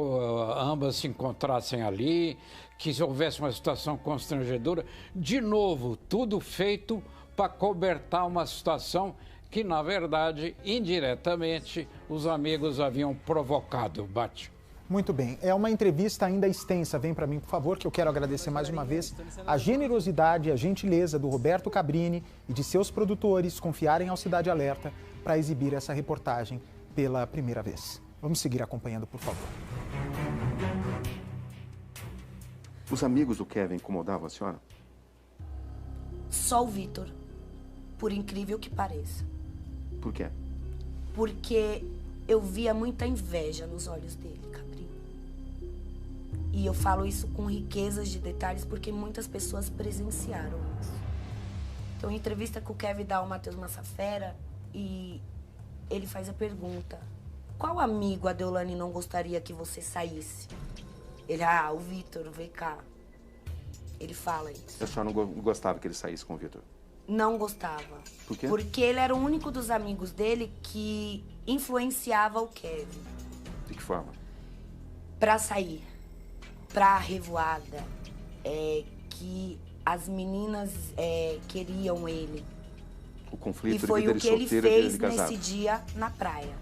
ambas se encontrassem ali, que se houvesse uma situação constrangedora. De novo, tudo feito para cobertar uma situação que, na verdade, indiretamente, os amigos haviam provocado, Bate. Muito bem. É uma entrevista ainda extensa. Vem para mim, por favor, que eu quero agradecer mais uma vez a generosidade e a gentileza do Roberto Cabrini e de seus produtores confiarem ao Cidade Alerta para exibir essa reportagem pela primeira vez. Vamos seguir acompanhando, por favor. Os amigos do Kevin incomodavam a senhora? Só o Vitor, por incrível que pareça. Por quê? Porque eu via muita inveja nos olhos dele, Cabrini. E eu falo isso com riquezas de detalhes porque muitas pessoas presenciaram isso. Então, em entrevista com o Kevin dá o Matheus Massafera e ele faz a pergunta: qual amigo a Deolane não gostaria que você saísse? Ele, o Vitor, o VK. Ele fala isso. A senhora não gostava que ele saísse com o Vitor? Não gostava. Por quê? Porque ele era o único dos amigos dele que influenciava o Kevin. De que forma? Pra sair, pra revoada, que as meninas queriam ele. O conflito E de foi vida o de que ele solteiro e vida fez de casado. nesse dia na praia.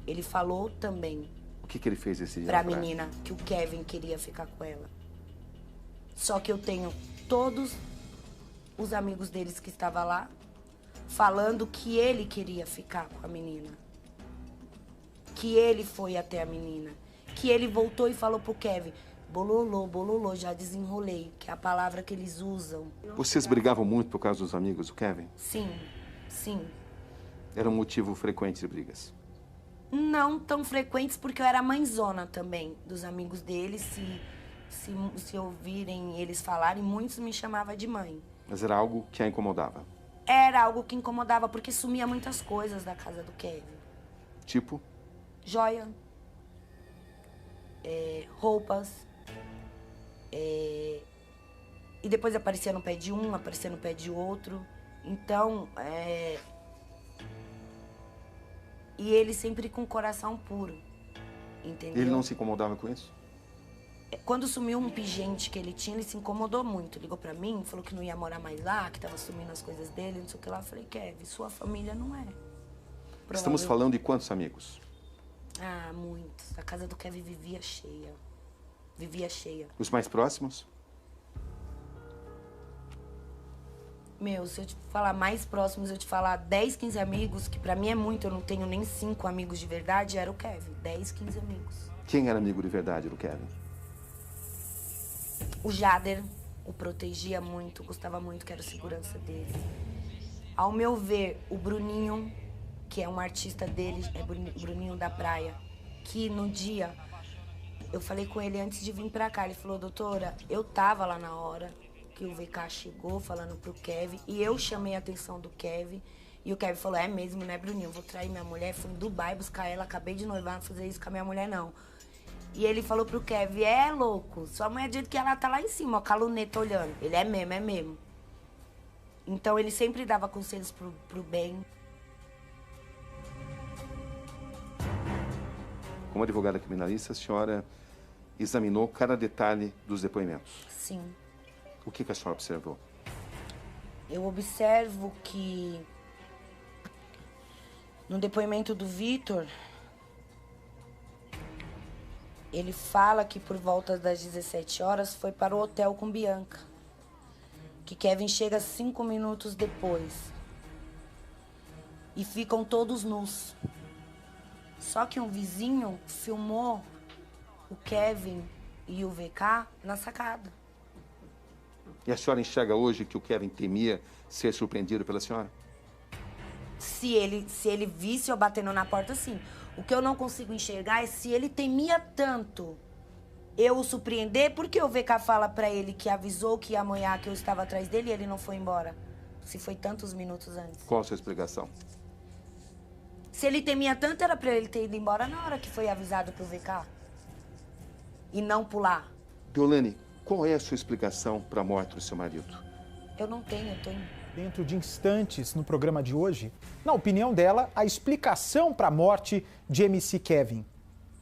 Ele falou também O que ele fez esse dia? pra na praia? menina que o Kevin queria ficar com ela. Só que eu tenho todos os amigos deles que estavam lá falando que ele queria ficar com a menina. Que ele foi até a menina. Que ele voltou e falou pro Kevin: bololô, bololô, já desenrolei, que é a palavra que eles usam. Vocês brigavam muito por causa dos amigos do Kevin? Sim, sim. Era um motivo frequente de brigas? Não tão frequentes, porque eu era mãezona também dos amigos deles. Se ouvirem eles falarem, muitos me chamavam de mãe. Mas era algo que a incomodava? Era algo que incomodava, porque sumia muitas coisas da casa do Kevin. Tipo? Joia, roupas, e depois aparecia no pé de um, aparecia no pé de outro. Então, e ele sempre com o coração puro, entendeu? Ele não se incomodava com isso? Quando sumiu um pingente que ele tinha, ele se incomodou muito. Ligou pra mim, falou que não ia morar mais lá, que tava sumindo as coisas dele, não sei o que lá. Eu falei: Kevin, sua família não é. Estamos falando de quantos amigos? Ah, muitos. A casa do Kevin vivia cheia. Vivia cheia. Os mais próximos? Meu, se eu te falar mais próximos, eu te falar 10, 15 amigos, que pra mim é muito, eu não tenho nem 5 amigos de verdade, era o Kevin. 10, 15 amigos. Quem era amigo de verdade do Kevin? O Jader o protegia muito, gostava muito, que era o segurança dele. Ao meu ver, o Bruninho, que é um artista dele, é Bruninho da Praia, que no dia, eu falei com ele antes de vir pra cá, ele falou: doutora, eu tava lá na hora que o VK chegou falando pro Kevin, e eu chamei a atenção do Kevin, e o Kevin falou: é mesmo, né, Bruninho, vou trair minha mulher, fui em Dubai buscar ela, acabei de noivar, não fazer isso com a minha mulher, não. E ele falou pro Kevin: é louco, sua mulher disse que ela tá lá em cima, ó, com a luneta olhando. Ele: é mesmo, é mesmo. Então ele sempre dava conselhos pro bem. Como advogada criminalista, a senhora examinou cada detalhe dos depoimentos. Sim. O que a senhora observou? Eu observo que no depoimento do Vitor, ele fala que por volta das 17 horas foi para o hotel com Bianca. Que Kevin chega 5 minutos depois. E ficam todos nus. Só que um vizinho filmou o Kevin e o VK na sacada. E a senhora enxerga hoje que o Kevin temia ser surpreendido pela senhora? Se ele visse eu batendo na porta, sim. O que eu não consigo enxergar é se ele temia tanto eu o surpreender, porque o VK fala pra ele que avisou que ia amanhã que eu estava atrás dele e ele não foi embora. Se foi tantos minutos antes. Qual a sua explicação? Se ele temia tanto, era pra ele ter ido embora na hora que foi avisado pro VK. E não pular. Deolane, qual é a sua explicação para a morte do seu marido? Eu não tenho, eu tô em Dentro de instantes no programa de hoje, na opinião dela, a explicação para a morte de MC Kevin.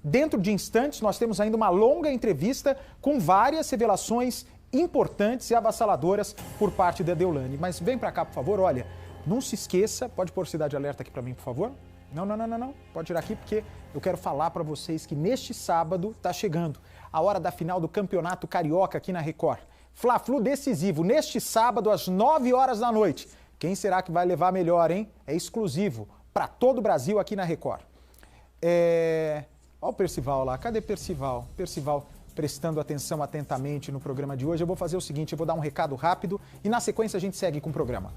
Dentro de instantes, nós temos ainda uma longa entrevista com várias revelações importantes e avassaladoras por parte da Deolane. Mas vem para cá, por favor, olha, não se esqueça, pode pôr cidade alerta aqui para mim, por favor? Não, pode tirar aqui porque eu quero falar para vocês que neste sábado está chegando a hora da final do Campeonato Carioca aqui na Record. Fla-Flu decisivo, neste sábado às 9 horas da noite. Quem será que vai levar melhor, hein? É exclusivo para todo o Brasil aqui na Record. Olha o Percival lá, cadê Percival? Percival prestando atenção atentamente no programa de hoje. Eu vou fazer o seguinte, eu vou dar um recado rápido e na sequência a gente segue com o programa.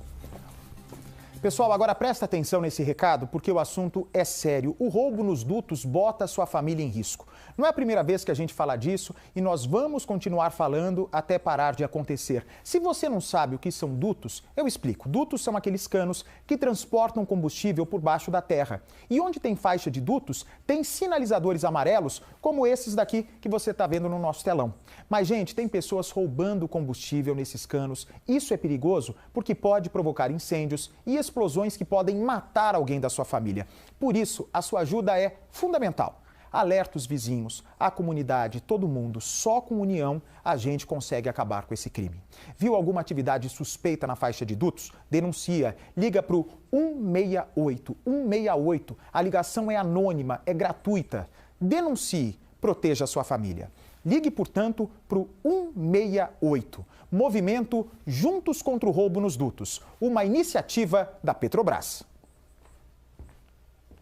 Pessoal, agora presta atenção nesse recado porque o assunto é sério. O roubo nos dutos bota a sua família em risco. Não é a primeira vez que a gente fala disso e nós vamos continuar falando até parar de acontecer. Se você não sabe o que são dutos, eu explico. Dutos são aqueles canos que transportam combustível por baixo da terra. E onde tem faixa de dutos, tem sinalizadores amarelos, como esses daqui que você está vendo no nosso telão. Mas, gente, tem pessoas roubando combustível nesses canos. Isso é perigoso porque pode provocar incêndios e explosões que podem matar alguém da sua família. Por isso, a sua ajuda é fundamental. Alerta os vizinhos, a comunidade, todo mundo. Só com união a gente consegue acabar com esse crime. Viu alguma atividade suspeita na faixa de dutos? Denuncia. Liga para o 168. 168. A ligação é anônima, é gratuita. Denuncie. Proteja a sua família. Ligue, portanto, para o 168. Movimento Juntos contra o Roubo nos Dutos. Uma iniciativa da Petrobras.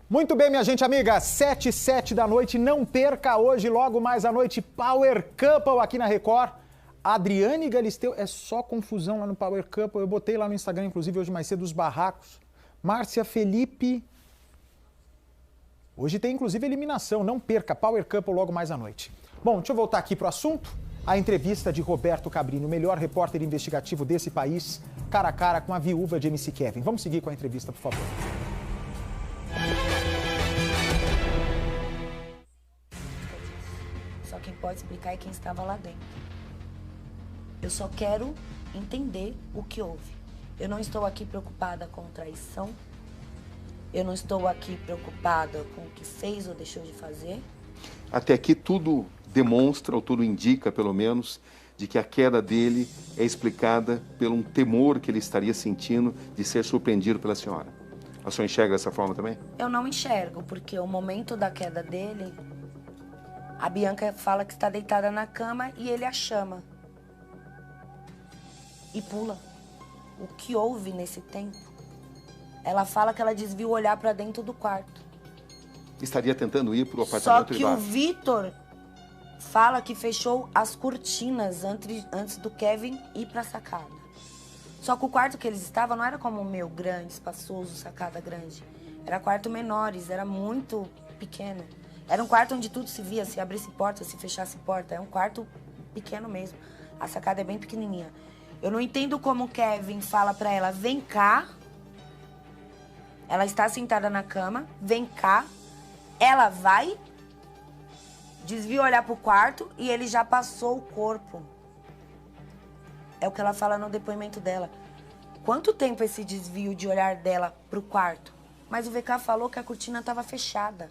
Muito bem, minha gente amiga, 7h07 da noite, não perca hoje, logo mais à noite, Power Couple aqui na Record. Adriane Galisteu, é só confusão lá no Power Couple, eu botei lá no Instagram, inclusive, hoje mais cedo, os barracos. Márcia Felipe, hoje tem inclusive eliminação, não perca, Power Couple logo mais à noite. Bom, deixa eu voltar aqui para o assunto, a entrevista de Roberto Cabrini, o melhor repórter investigativo desse país, cara a cara com a viúva de MC Kevin. Vamos seguir com a entrevista, por favor. Só quem pode explicar é quem estava lá dentro. Eu só quero entender o que houve. Eu não estou aqui preocupada com traição. Eu não estou aqui preocupada com o que fez ou deixou de fazer. Até aqui tudo demonstra, ou tudo indica, pelo menos, de que a queda dele é explicada pelo um temor que ele estaria sentindo de ser surpreendido pela senhora. A senhora enxerga dessa forma também? Eu não enxergo, porque o momento da queda dele, a Bianca fala que está deitada na cama e ele a chama. E pula. O que houve nesse tempo? Ela fala que ela desvia o olhar para dentro do quarto. Estaria tentando ir para o Só apartamento que de o baixo. Vitor fala que fechou as cortinas antes do Kevin ir para a sacada. Só que o quarto que eles estavam não era como o meu, grande, espaçoso, sacada grande. Era quarto menores, era muito pequeno. Era um quarto onde tudo se via, se abrisse porta, se fechasse porta. É um quarto pequeno mesmo. A sacada é bem pequenininha. Eu não entendo como o Kevin fala pra ela, vem cá. Ela está sentada na cama, vem cá. Ela vai, desvia o olhar pro quarto e ele já passou o corpo. É o que ela fala no depoimento dela. Quanto tempo esse desvio de olhar dela pro quarto? Mas o VK falou que a cortina estava fechada.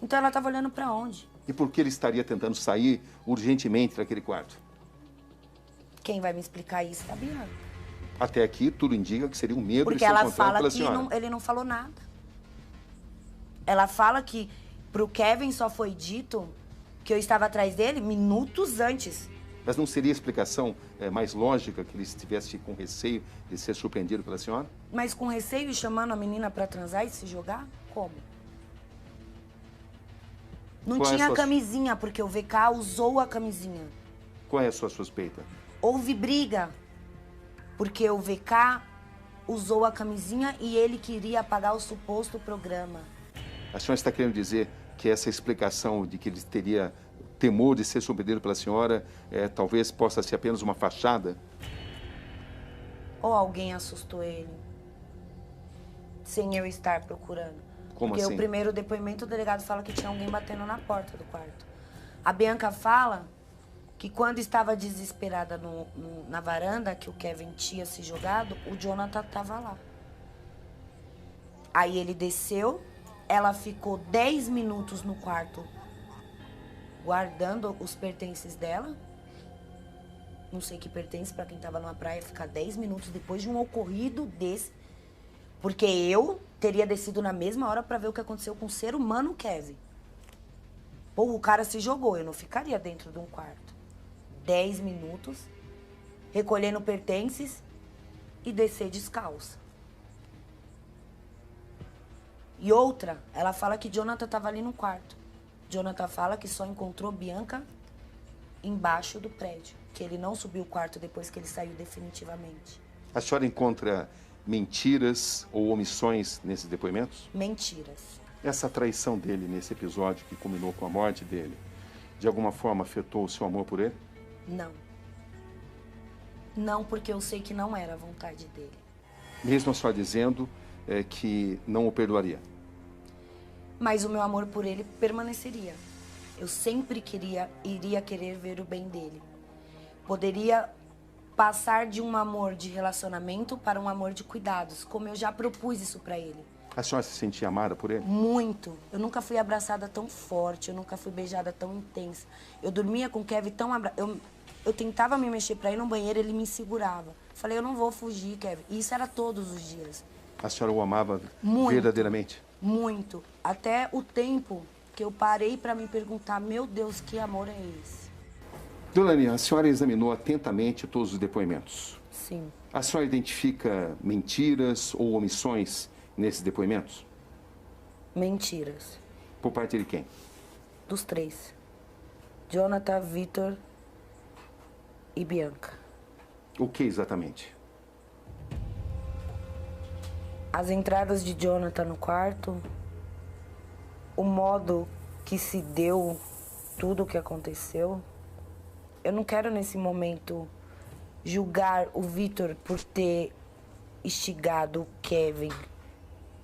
Então ela estava olhando pra onde? E por que ele estaria tentando sair urgentemente daquele quarto? Quem vai me explicar isso, tá, Bianca? Até aqui, tudo indica que seria um medo de Porque ser ela encontrado fala pela que senhora. ele não falou nada. Ela fala que pro Kevin só foi dito que eu estava atrás dele minutos antes. Mas não seria a explicação mais lógica que ele estivesse com receio de ser surpreendido pela senhora? Mas com receio e chamando a menina pra transar e se jogar? Como? Não Qual é a tinha sua- camisinha, porque o VK usou a camisinha. Qual é a sua suspeita? Houve briga, porque o VK usou a camisinha e ele queria apagar o suposto programa. A senhora está querendo dizer que essa explicação de que ele teria temor de ser surpreendido pela senhora talvez possa ser apenas uma fachada? Ou alguém assustou ele, sem eu estar procurando. Como Porque assim? o primeiro depoimento, o delegado fala que tinha alguém batendo na porta do quarto. A Bianca fala que quando estava desesperada na varanda, que o Kevin tinha se jogado, o Jonathan estava lá. Aí ele desceu, ela ficou 10 minutos no quarto guardando os pertences dela. Não sei que pertence para quem estava numa praia ficar 10 minutos depois de um ocorrido desse. Porque eu teria descido na mesma hora para ver o que aconteceu com o ser humano Kevin. Pô, o cara se jogou, eu não ficaria dentro de um quarto. 10 minutos, recolhendo pertences e descer descalça. E outra, ela fala que Jonathan estava ali no quarto. Jonathan fala que só encontrou Bianca embaixo do prédio, que ele não subiu o quarto depois que ele saiu definitivamente. A senhora encontra mentiras ou omissões nesses depoimentos? Mentiras. Essa traição dele nesse episódio que culminou com a morte dele, de alguma forma afetou o seu amor por ele? Não. Não, porque eu sei que não era a vontade dele. Mesmo a senhora dizendo que não o perdoaria? Mas o meu amor por ele permaneceria. Eu sempre iria querer ver o bem dele. Poderia passar de um amor de relacionamento para um amor de cuidados, como eu já propus isso pra ele. A senhora se sentia amada por ele? Muito. Eu nunca fui abraçada tão forte, eu nunca fui beijada tão intensa. Eu dormia com o Kevin tão eu tentava me mexer pra ir no banheiro, ele me segurava. Falei, eu não vou fugir, Kevin. E isso era todos os dias. A senhora o amava Muito. verdadeiramente? Muito. Até o tempo que eu parei pra me perguntar, meu Deus, que amor é esse? Dona Aninha, a senhora examinou atentamente todos os depoimentos. Sim. A senhora identifica mentiras ou omissões nesses depoimentos? Mentiras. Por parte de quem? Dos três. Jonathan, Vitor e Bianca. O que exatamente? As entradas de Jonathan no quarto, o modo que se deu tudo o que aconteceu. Eu não quero, nesse momento, julgar o Vitor por ter instigado o Kevin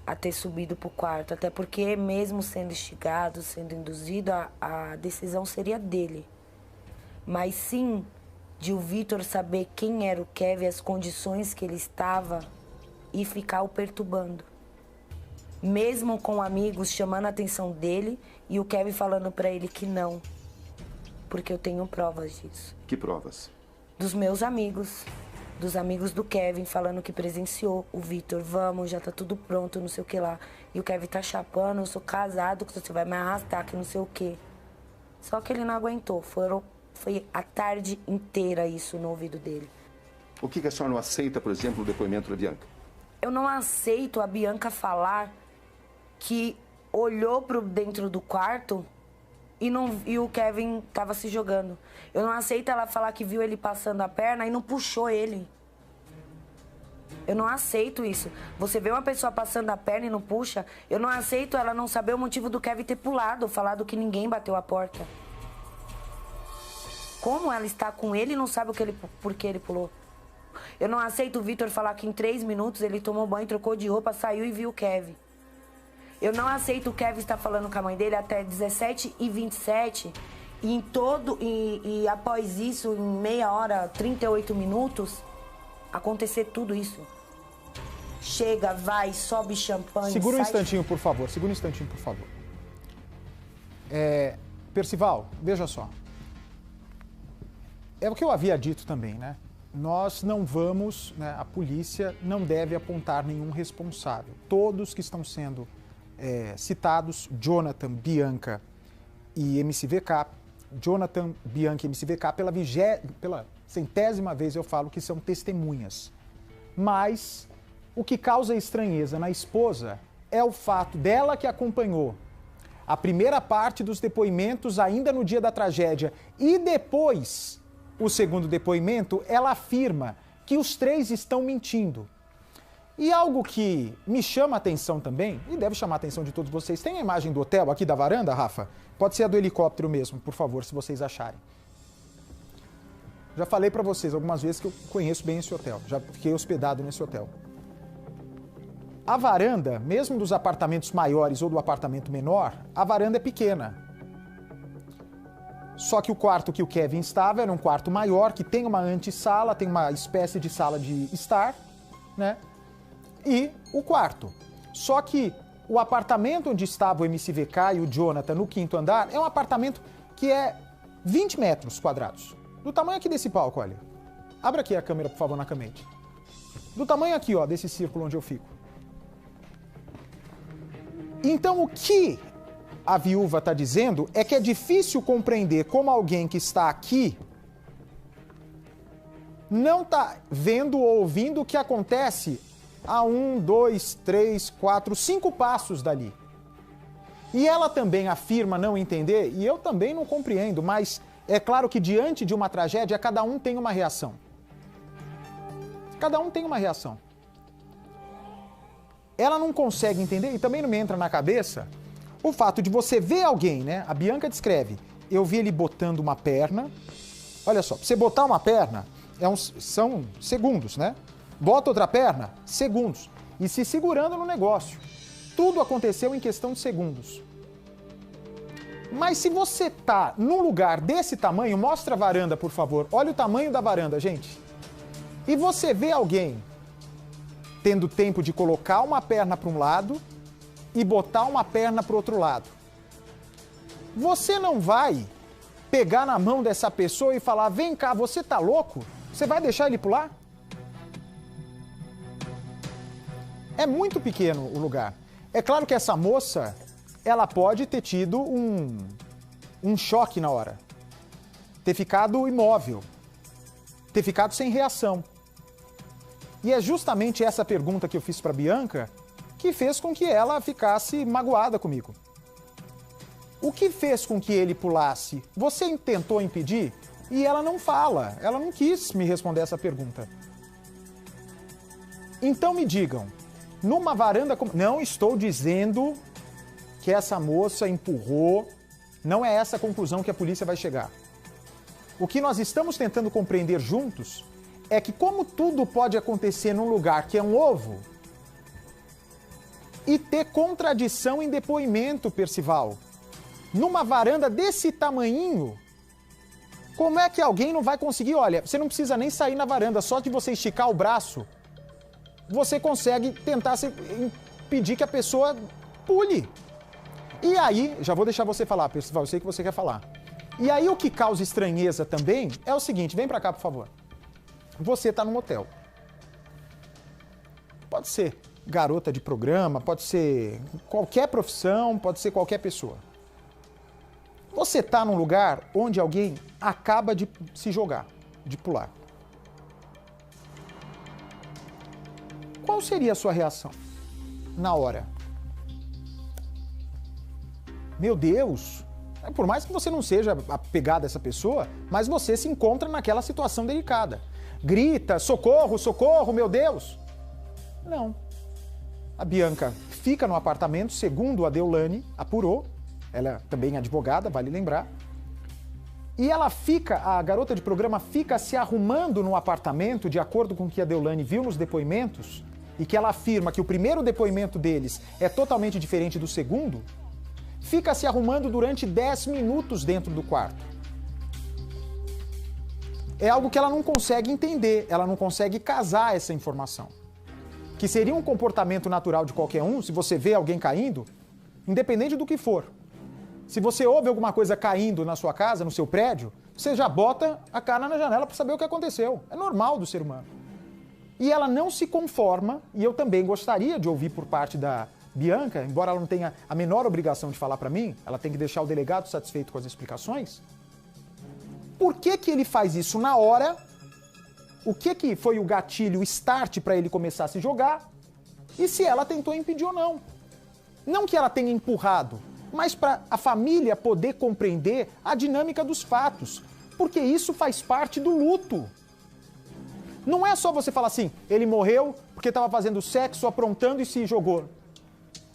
a ter subido pro quarto. Até porque, mesmo sendo instigado, sendo induzido, a decisão seria dele. Mas sim de o Vitor saber quem era o Kevin, as condições que ele estava e ficar o perturbando. Mesmo com amigos chamando a atenção dele e o Kevin falando pra ele que não. Porque eu tenho provas disso. Que provas? Dos meus amigos. Dos amigos do Kevin falando que presenciou o Vitor. Vamos, já tá tudo pronto, não sei o que lá. E o Kevin tá chapando, eu sou casado, que você vai me arrastar, que não sei o que. Só que ele não aguentou. Foi a tarde inteira isso no ouvido dele. O que a senhora não aceita, por exemplo, no depoimento da Bianca? Eu não aceito a Bianca falar que olhou pro dentro do quarto e o Kevin tava se jogando. Eu não aceito ela falar que viu ele passando a perna e não puxou ele. Eu não aceito isso. Você vê uma pessoa passando a perna e não puxa, eu não aceito ela não saber o motivo do Kevin ter pulado, falado que ninguém bateu a porta. Como ela está com ele e não sabe por que ele pulou? Eu não aceito o Vitor falar que em 3 minutos ele tomou banho, trocou de roupa, saiu e viu o Kevin. Eu não aceito o Kevin estar falando com a mãe dele até 17h27 e após isso, em meia hora, 38 minutos, acontecer tudo isso. Chega, vai, sobe champanhe, Segura um sai... instantinho, por favor. Segura um instantinho, por favor. Percival, veja só. É o que eu havia dito também, né? Nós não vamos, né, a polícia não deve apontar nenhum responsável. Todos que estão sendo citados, Jonathan, Bianca e MCVK, Jonathan, Bianca e MCVK, pela 100ª vez eu falo que são testemunhas. Mas o que causa estranheza na esposa é o fato dela que acompanhou a primeira parte dos depoimentos ainda no dia da tragédia e depois o segundo depoimento, ela afirma que os três estão mentindo. E algo que me chama a atenção também, e deve chamar a atenção de todos vocês, tem a imagem do hotel aqui da varanda, Rafa? Pode ser a do helicóptero mesmo, por favor, se vocês acharem. Já falei pra vocês algumas vezes que eu conheço bem esse hotel, já fiquei hospedado nesse hotel. A varanda, mesmo dos apartamentos maiores ou do apartamento menor, a varanda é pequena. Só que o quarto que o Kevin estava era um quarto maior, que tem uma antessala, tem uma espécie de sala de estar, né? E o quarto. Só que o apartamento onde estava o MCVK e o Jonathan no 5º andar é um apartamento que é 20 metros quadrados. Do tamanho aqui desse palco, olha. Abra aqui a câmera, por favor, na camete. Do tamanho aqui, ó, desse círculo onde eu fico. Então, o que a viúva está dizendo é que é difícil compreender como alguém que está aqui não está vendo ou ouvindo o que acontece a 1, 2, 3, 4, 5 passos dali. E ela também afirma não entender, e eu também não compreendo, mas é claro que diante de uma tragédia, cada um tem uma reação. Cada um tem uma reação. Ela não consegue entender, e também não me entra na cabeça, o fato de você ver alguém, né? A Bianca descreve, eu vi ele botando uma perna. Olha só, pra você botar uma perna, são segundos, né? Bota outra perna, segundos. E se segurando no negócio. Tudo aconteceu em questão de segundos. Mas se você tá num lugar desse tamanho, mostra a varanda, por favor. Olha o tamanho da varanda, gente. E você vê alguém tendo tempo de colocar uma perna para um lado e botar uma perna para o outro lado. Você não vai pegar na mão dessa pessoa e falar, vem cá, você tá louco? Você vai deixar ele pular? É muito pequeno o lugar. É claro que essa moça, ela pode ter tido um choque na hora. Ter ficado imóvel. Ter ficado sem reação. E é justamente essa pergunta que eu fiz para Bianca que fez com que ela ficasse magoada comigo. O que fez com que ele pulasse? Você tentou impedir? E ela não fala. Ela não quis me responder essa pergunta. Então me digam, numa varanda... Não estou dizendo que essa moça empurrou. Não é essa a conclusão que a polícia vai chegar. O que nós estamos tentando compreender juntos é que como tudo pode acontecer num lugar que é um ovo e ter contradição em depoimento, Percival. Numa varanda desse tamanhinho, como é que alguém não vai conseguir? Olha, você não precisa nem sair na varanda, só de você esticar o braço, você consegue tentar impedir que a pessoa pule. E aí, já vou deixar você falar, Percival, eu sei que você quer falar. E aí o que causa estranheza também é o seguinte, vem pra cá, por favor. Você tá num hotel. Pode ser garota de programa, pode ser qualquer profissão, pode ser qualquer pessoa. Você tá num lugar onde alguém acaba de se jogar, de pular. Qual seria a sua reação na hora? Meu Deus! Por mais que você não seja apegado a essa pessoa, mas você se encontra naquela situação delicada. Grita, socorro, socorro, meu Deus! Não. A Bianca fica no apartamento, segundo a Deolane apurou, ela também é advogada, vale lembrar, e ela fica, a garota de programa fica se arrumando no apartamento, de acordo com o que a Deolane viu nos depoimentos, e que ela afirma que o primeiro depoimento deles é totalmente diferente do segundo, fica se arrumando durante 10 minutos dentro do quarto. É algo que ela não consegue entender, ela não consegue casar essa informação. Que seria um comportamento natural de qualquer um, se você vê alguém caindo, independente do que for. Se você ouve alguma coisa caindo na sua casa, no seu prédio, você já bota a cara na janela para saber o que aconteceu. É normal do ser humano. E ela não se conforma, e eu também gostaria de ouvir por parte da Bianca, embora ela não tenha a menor obrigação de falar para mim, ela tem que deixar o delegado satisfeito com as explicações. Por que que ele faz isso na hora? O que foi o gatilho, o start para ele começar a se jogar? E se ela tentou impedir ou não? Não que ela tenha empurrado, mas para a família poder compreender a dinâmica dos fatos, porque isso faz parte do luto. Não é só você falar assim, ele morreu porque estava fazendo sexo, aprontando e se jogou.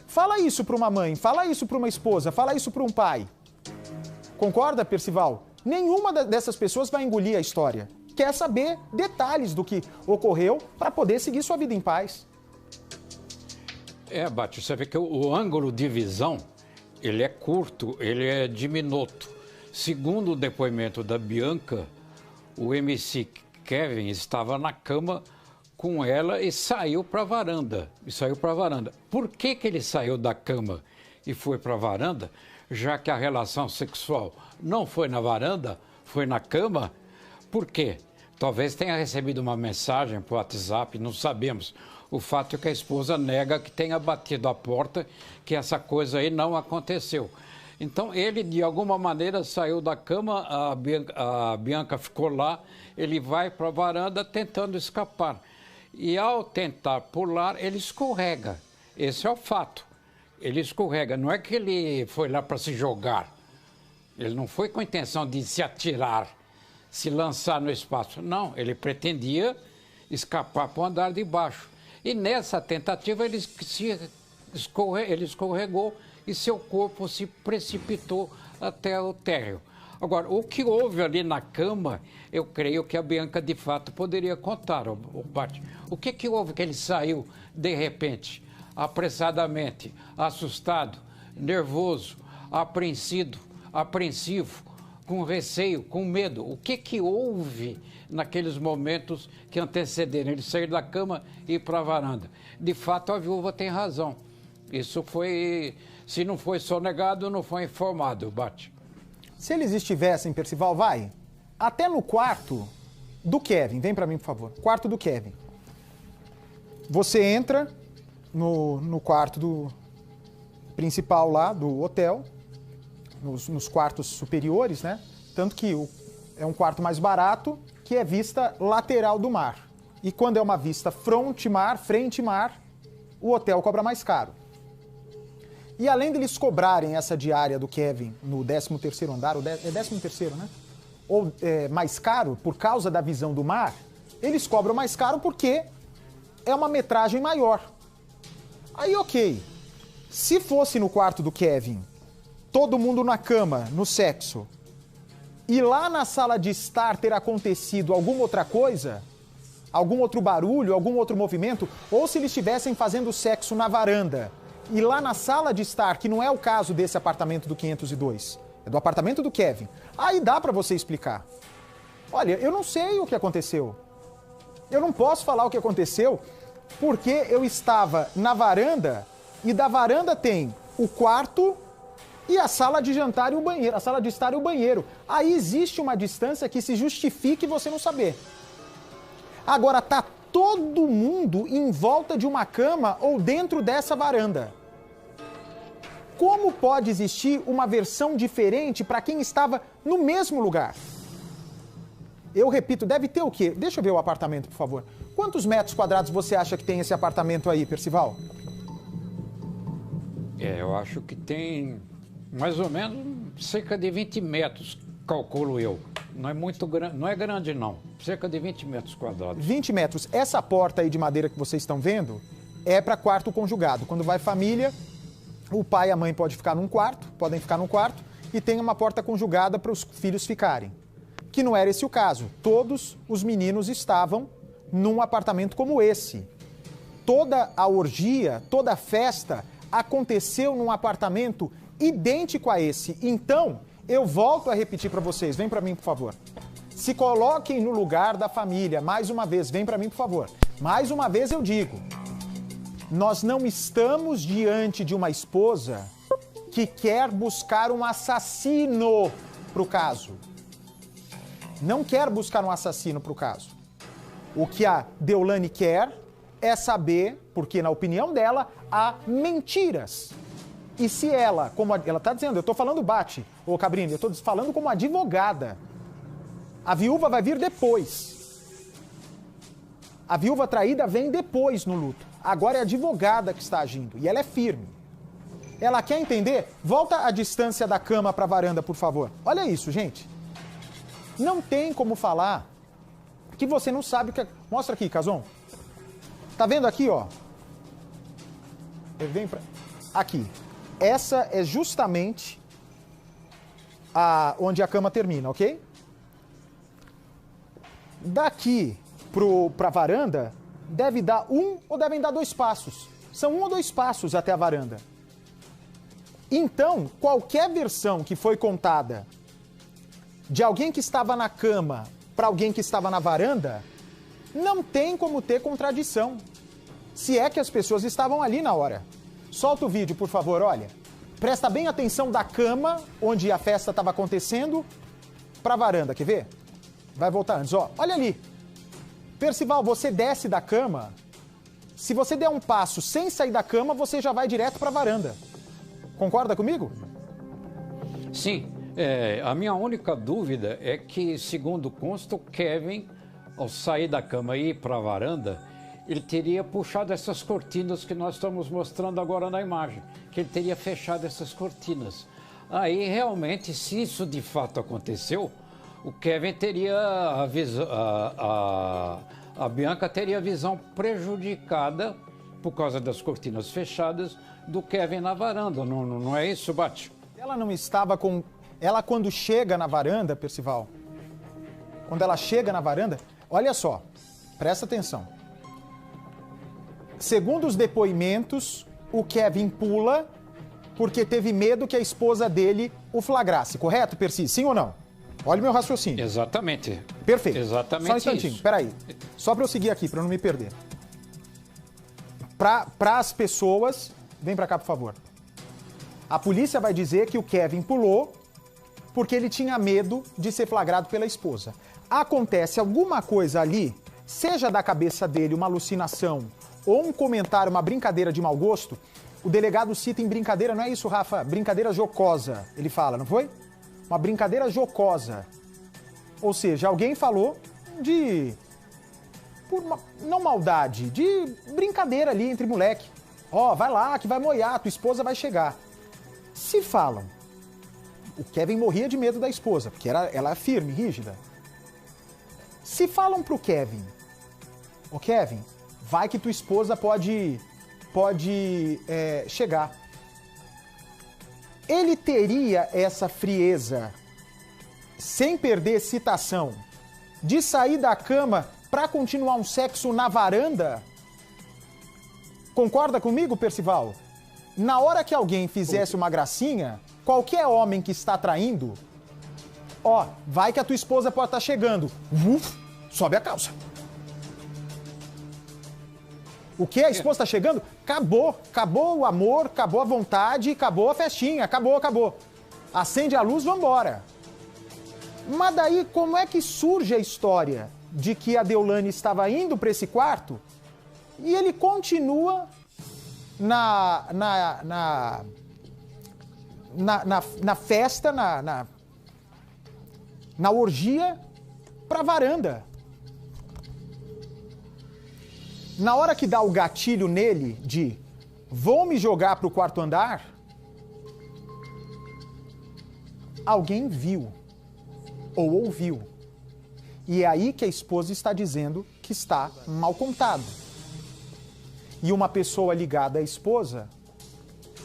Fala isso para uma mãe, fala isso para uma esposa, fala isso para um pai. Concorda, Percival? Nenhuma dessas pessoas vai engolir a história. Quer saber detalhes do que ocorreu para poder seguir sua vida em paz. Bate, você vê que o ângulo de visão, ele é curto, ele é diminuto. Segundo o depoimento da Bianca, o MC Kevin estava na cama com ela e saiu para a varanda. Por que ele saiu da cama e foi para a varanda, já que a relação sexual não foi na varanda, foi na cama? Por quê? Talvez tenha recebido uma mensagem por WhatsApp, não sabemos. O fato é que a esposa nega que tenha batido a porta, que essa coisa aí não aconteceu. Então, ele, de alguma maneira, saiu da cama, a Bianca ficou lá, ele vai para a varanda tentando escapar. E, ao tentar pular, ele escorrega. Esse é o fato. Ele escorrega. Não é que ele foi lá para se jogar. Ele não foi com a intenção de se atirar, se lançar no espaço. Não, ele pretendia escapar para o andar de baixo. E, nessa tentativa, ele escorregou e seu corpo se precipitou até o térreo. Agora, o que houve ali na cama, eu creio que a Bianca de fato poderia contar, Bart. O que houve que ele saiu de repente, apressadamente, assustado, nervoso, apreensivo, com receio, com medo? O que houve naqueles momentos que antecederam ele sair da cama e ir para a varanda? De fato, a viúva tem razão. Isso foi, se não foi sonegado, não foi informado, Bart. Se eles estivessem, Percival, vai, até no quarto do Kevin. Vem pra mim, por favor. Quarto do Kevin. Você entra no quarto do principal lá, do hotel, nos quartos superiores, né? Tanto que é um quarto mais barato, que é vista lateral do mar. E quando é uma vista frente-mar, o hotel cobra mais caro. E além deles cobrarem essa diária do Kevin no 13º andar, é 13º, né? Ou mais caro por causa da visão do mar, eles cobram mais caro porque é uma metragem maior. Aí, ok. Se fosse no quarto do Kevin, todo mundo na cama, no sexo, e lá na sala de estar ter acontecido alguma outra coisa, algum outro barulho, algum outro movimento, ou se eles estivessem fazendo sexo na varanda, e lá na sala de estar, que não é o caso desse apartamento do 502, é do apartamento do Kevin, aí dá pra você explicar. Olha, eu não sei o que aconteceu. Eu não posso falar o que aconteceu porque eu estava na varanda e da varanda tem o quarto e a sala de jantar e o banheiro, a sala de estar e o banheiro. Aí existe uma distância que se justifique você não saber. Agora, tá todo mundo em volta de uma cama ou dentro dessa varanda. Como pode existir uma versão diferente para quem estava no mesmo lugar? Eu repito, deve ter o quê? Deixa eu ver o apartamento, por favor. Quantos metros quadrados você acha que tem esse apartamento aí, Percival? Eu acho que tem mais ou menos cerca de 20 metros, calculo eu. Não é muito grande, não é grande não, cerca de 20 metros quadrados. 20 metros. Essa porta aí de madeira que vocês estão vendo é para quarto conjugado. Quando vai família, o pai e a mãe podem ficar num quarto, e tem uma porta conjugada para os filhos ficarem. Que não era esse o caso. Todos os meninos estavam num apartamento como esse. Toda a orgia, toda a festa aconteceu num apartamento idêntico a esse. Então, eu volto a repetir para vocês, vem para mim, por favor. Se coloquem no lugar da família, mais uma vez, vem para mim, por favor. Mais uma vez eu digo, nós não estamos diante de uma esposa que quer buscar um assassino para o caso. Não quer buscar um assassino para o caso. O que a Deolane quer é saber, porque na opinião dela, há mentiras. E se ela, como ela está dizendo, eu estou falando Bate, ô Cabrini, eu estou falando como advogada. A viúva vai vir depois. A viúva traída vem depois no luto. Agora é a advogada que está agindo e ela é firme. Ela quer entender? Volta a distância da cama para a varanda, por favor. Olha isso, gente. Não tem como falar que você não sabe o que... Mostra aqui, Cazon. Tá vendo aqui, ó? Vem pra... Aqui. Essa é justamente onde a cama termina, ok? Daqui pra varanda, deve dar um ou devem dar 2 passos. São 1 ou 2 passos até a varanda. Então, qualquer versão que foi contada de alguém que estava na cama para alguém que estava na varanda, não tem como ter contradição. Se é que as pessoas estavam ali na hora. Solta o vídeo, por favor, olha. Presta bem atenção da cama, onde a festa estava acontecendo, para a varanda, quer ver? Vai voltar antes, ó. Olha ali. Percival, você desce da cama. Se você der um passo sem sair da cama, você já vai direto para a varanda. Concorda comigo? Sim. A minha única dúvida é que, segundo consta, o Kevin, ao sair da cama e ir para a varanda, ele teria puxado essas cortinas que nós estamos mostrando agora na imagem, que ele teria fechado essas cortinas. Aí, realmente, se isso de fato aconteceu, o Kevin teria a Bianca teria a visão prejudicada, por causa das cortinas fechadas, do Kevin na varanda. Não é isso, Bate? Ela não estava com... Ela, quando chega na varanda, Percival, quando ela chega na varanda, olha só, presta atenção. Segundo os depoimentos, o Kevin pula porque teve medo que a esposa dele o flagrasse, correto, Percy? Sim ou não? Olha o meu raciocínio. Exatamente. Perfeito. Exatamente só um instantinho, isso. peraí. Só para eu seguir aqui, para eu não me perder. Para as pessoas... Vem para cá, por favor. A polícia vai dizer que o Kevin pulou porque ele tinha medo de ser flagrado pela esposa. Acontece alguma coisa ali, seja da cabeça dele uma alucinação ou um comentário, uma brincadeira de mau gosto, o delegado cita em brincadeira, não é isso, Rafa? Brincadeira jocosa, ele fala, não foi? Uma brincadeira jocosa. Ou seja, alguém falou de... não maldade, de brincadeira ali entre moleque. Ó, vai lá que vai moiar, tua esposa vai chegar. Se falam, o Kevin morria de medo da esposa, porque ela é firme, rígida. Se falam pro Kevin, ô Kevin, vai que tua esposa pode chegar. Ele teria essa frieza, sem perder excitação, de sair da cama para continuar um sexo na varanda? Concorda comigo, Percival? Na hora que alguém fizesse uma gracinha, qualquer homem que está traindo, ó, vai que a tua esposa pode estar chegando. Sobe a calça. O que? A esposa está chegando? Acabou. Acabou o amor, acabou a vontade, acabou a festinha, acabou. Acende a luz, vambora. Mas daí, como é que surge a história de que a Deolane estava indo para esse quarto e ele continua na festa, na orgia, pra varanda? Na hora que dá o gatilho nele de vou me jogar pro quarto andar, alguém viu ou ouviu. E é aí que a esposa está dizendo que está mal contado. E uma pessoa ligada à esposa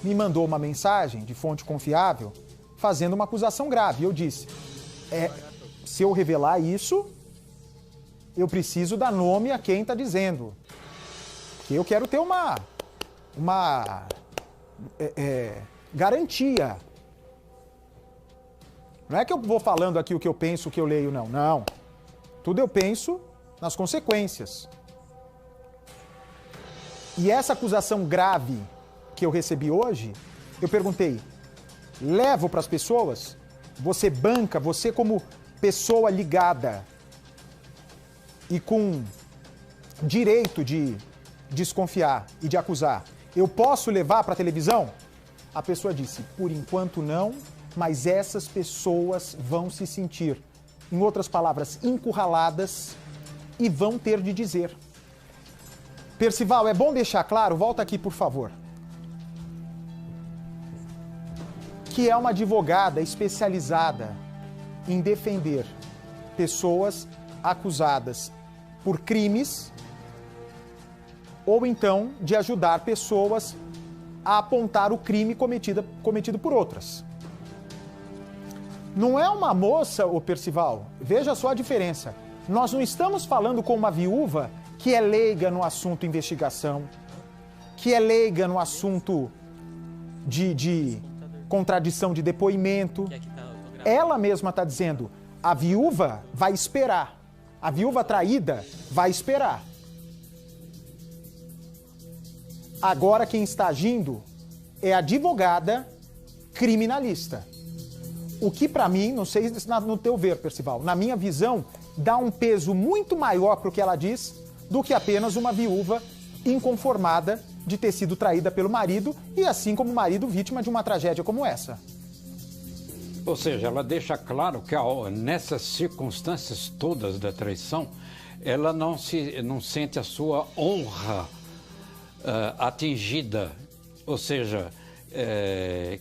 me mandou uma mensagem de fonte confiável fazendo uma acusação grave. Eu disse, se eu revelar isso, eu preciso dar nome a quem está dizendo. Porque eu quero ter uma garantia. Não é que eu vou falando aqui o que eu penso, o que eu leio, não. Não. Tudo eu penso nas consequências. E essa acusação grave que eu recebi hoje, eu perguntei, levo para as pessoas? Você banca, você como pessoa ligada e com direito de desconfiar e de acusar, eu posso levar para a televisão? A pessoa disse, por enquanto não, mas essas pessoas vão se sentir, em outras palavras, encurraladas e vão ter de dizer. Percival, é bom deixar claro, volta aqui por favor, que é uma advogada especializada em defender pessoas acusadas por crimes ou então de ajudar pessoas a apontar o crime cometido por outras. Não é uma moça, ô Percival, veja só a diferença. Nós não estamos falando com uma viúva que é leiga no assunto investigação, que é leiga no assunto de contradição de depoimento. Ela mesma está dizendo, A viúva vai esperar. A viúva traída vai esperar. Agora quem está agindo é a advogada criminalista. O que para mim, não sei no teu ver, Percival, na minha visão, dá um peso muito maior para o que ela diz do que apenas uma viúva inconformada de ter sido traída pelo marido e assim como o marido vítima de uma tragédia como essa. Ou seja, ela deixa claro que nessas circunstâncias todas da traição, ela não sente a sua honra atingida. Ou seja,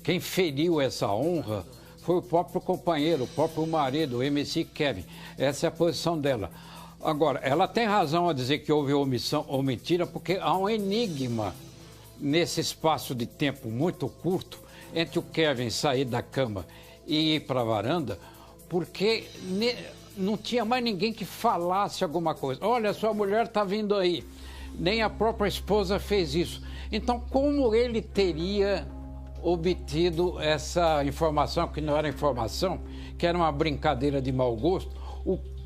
quem feriu essa honra foi o próprio companheiro, o próprio marido, o MC Kevin. Essa é a posição dela. Agora, ela tem razão a dizer que houve omissão ou mentira, porque há um enigma nesse espaço de tempo muito curto entre o Kevin sair da cama e ir para a varanda, porque não tinha mais ninguém que falasse alguma coisa. Olha, sua mulher está vindo aí. Nem a própria esposa fez isso. Então, como ele teria obtido essa informação, que não era informação, que era uma brincadeira de mau gosto?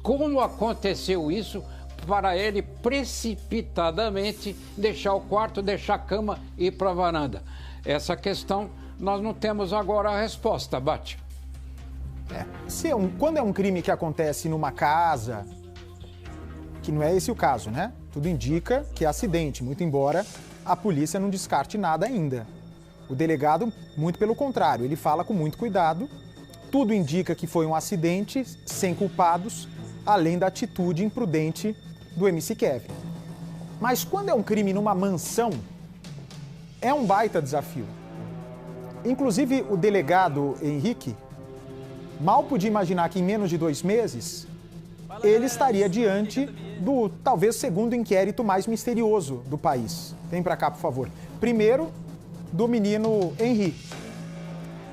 Como aconteceu isso para ele precipitadamente deixar o quarto, deixar a cama e ir para a varanda? Essa questão nós não temos agora a resposta, Bate. Quando é um crime que acontece numa casa, que não é esse o caso, né? Tudo indica que é acidente, muito embora a polícia não descarte nada ainda. O delegado, muito pelo contrário, ele fala com muito cuidado. Tudo indica que foi um acidente, sem culpados, além da atitude imprudente do MC Kevin. Mas quando é um crime numa mansão, é um baita desafio. Inclusive, o delegado Henrique mal podia imaginar que em menos de 2 meses ele estaria diante do talvez segundo inquérito mais misterioso do país. Vem pra cá, por favor. Primeiro, do menino Henri.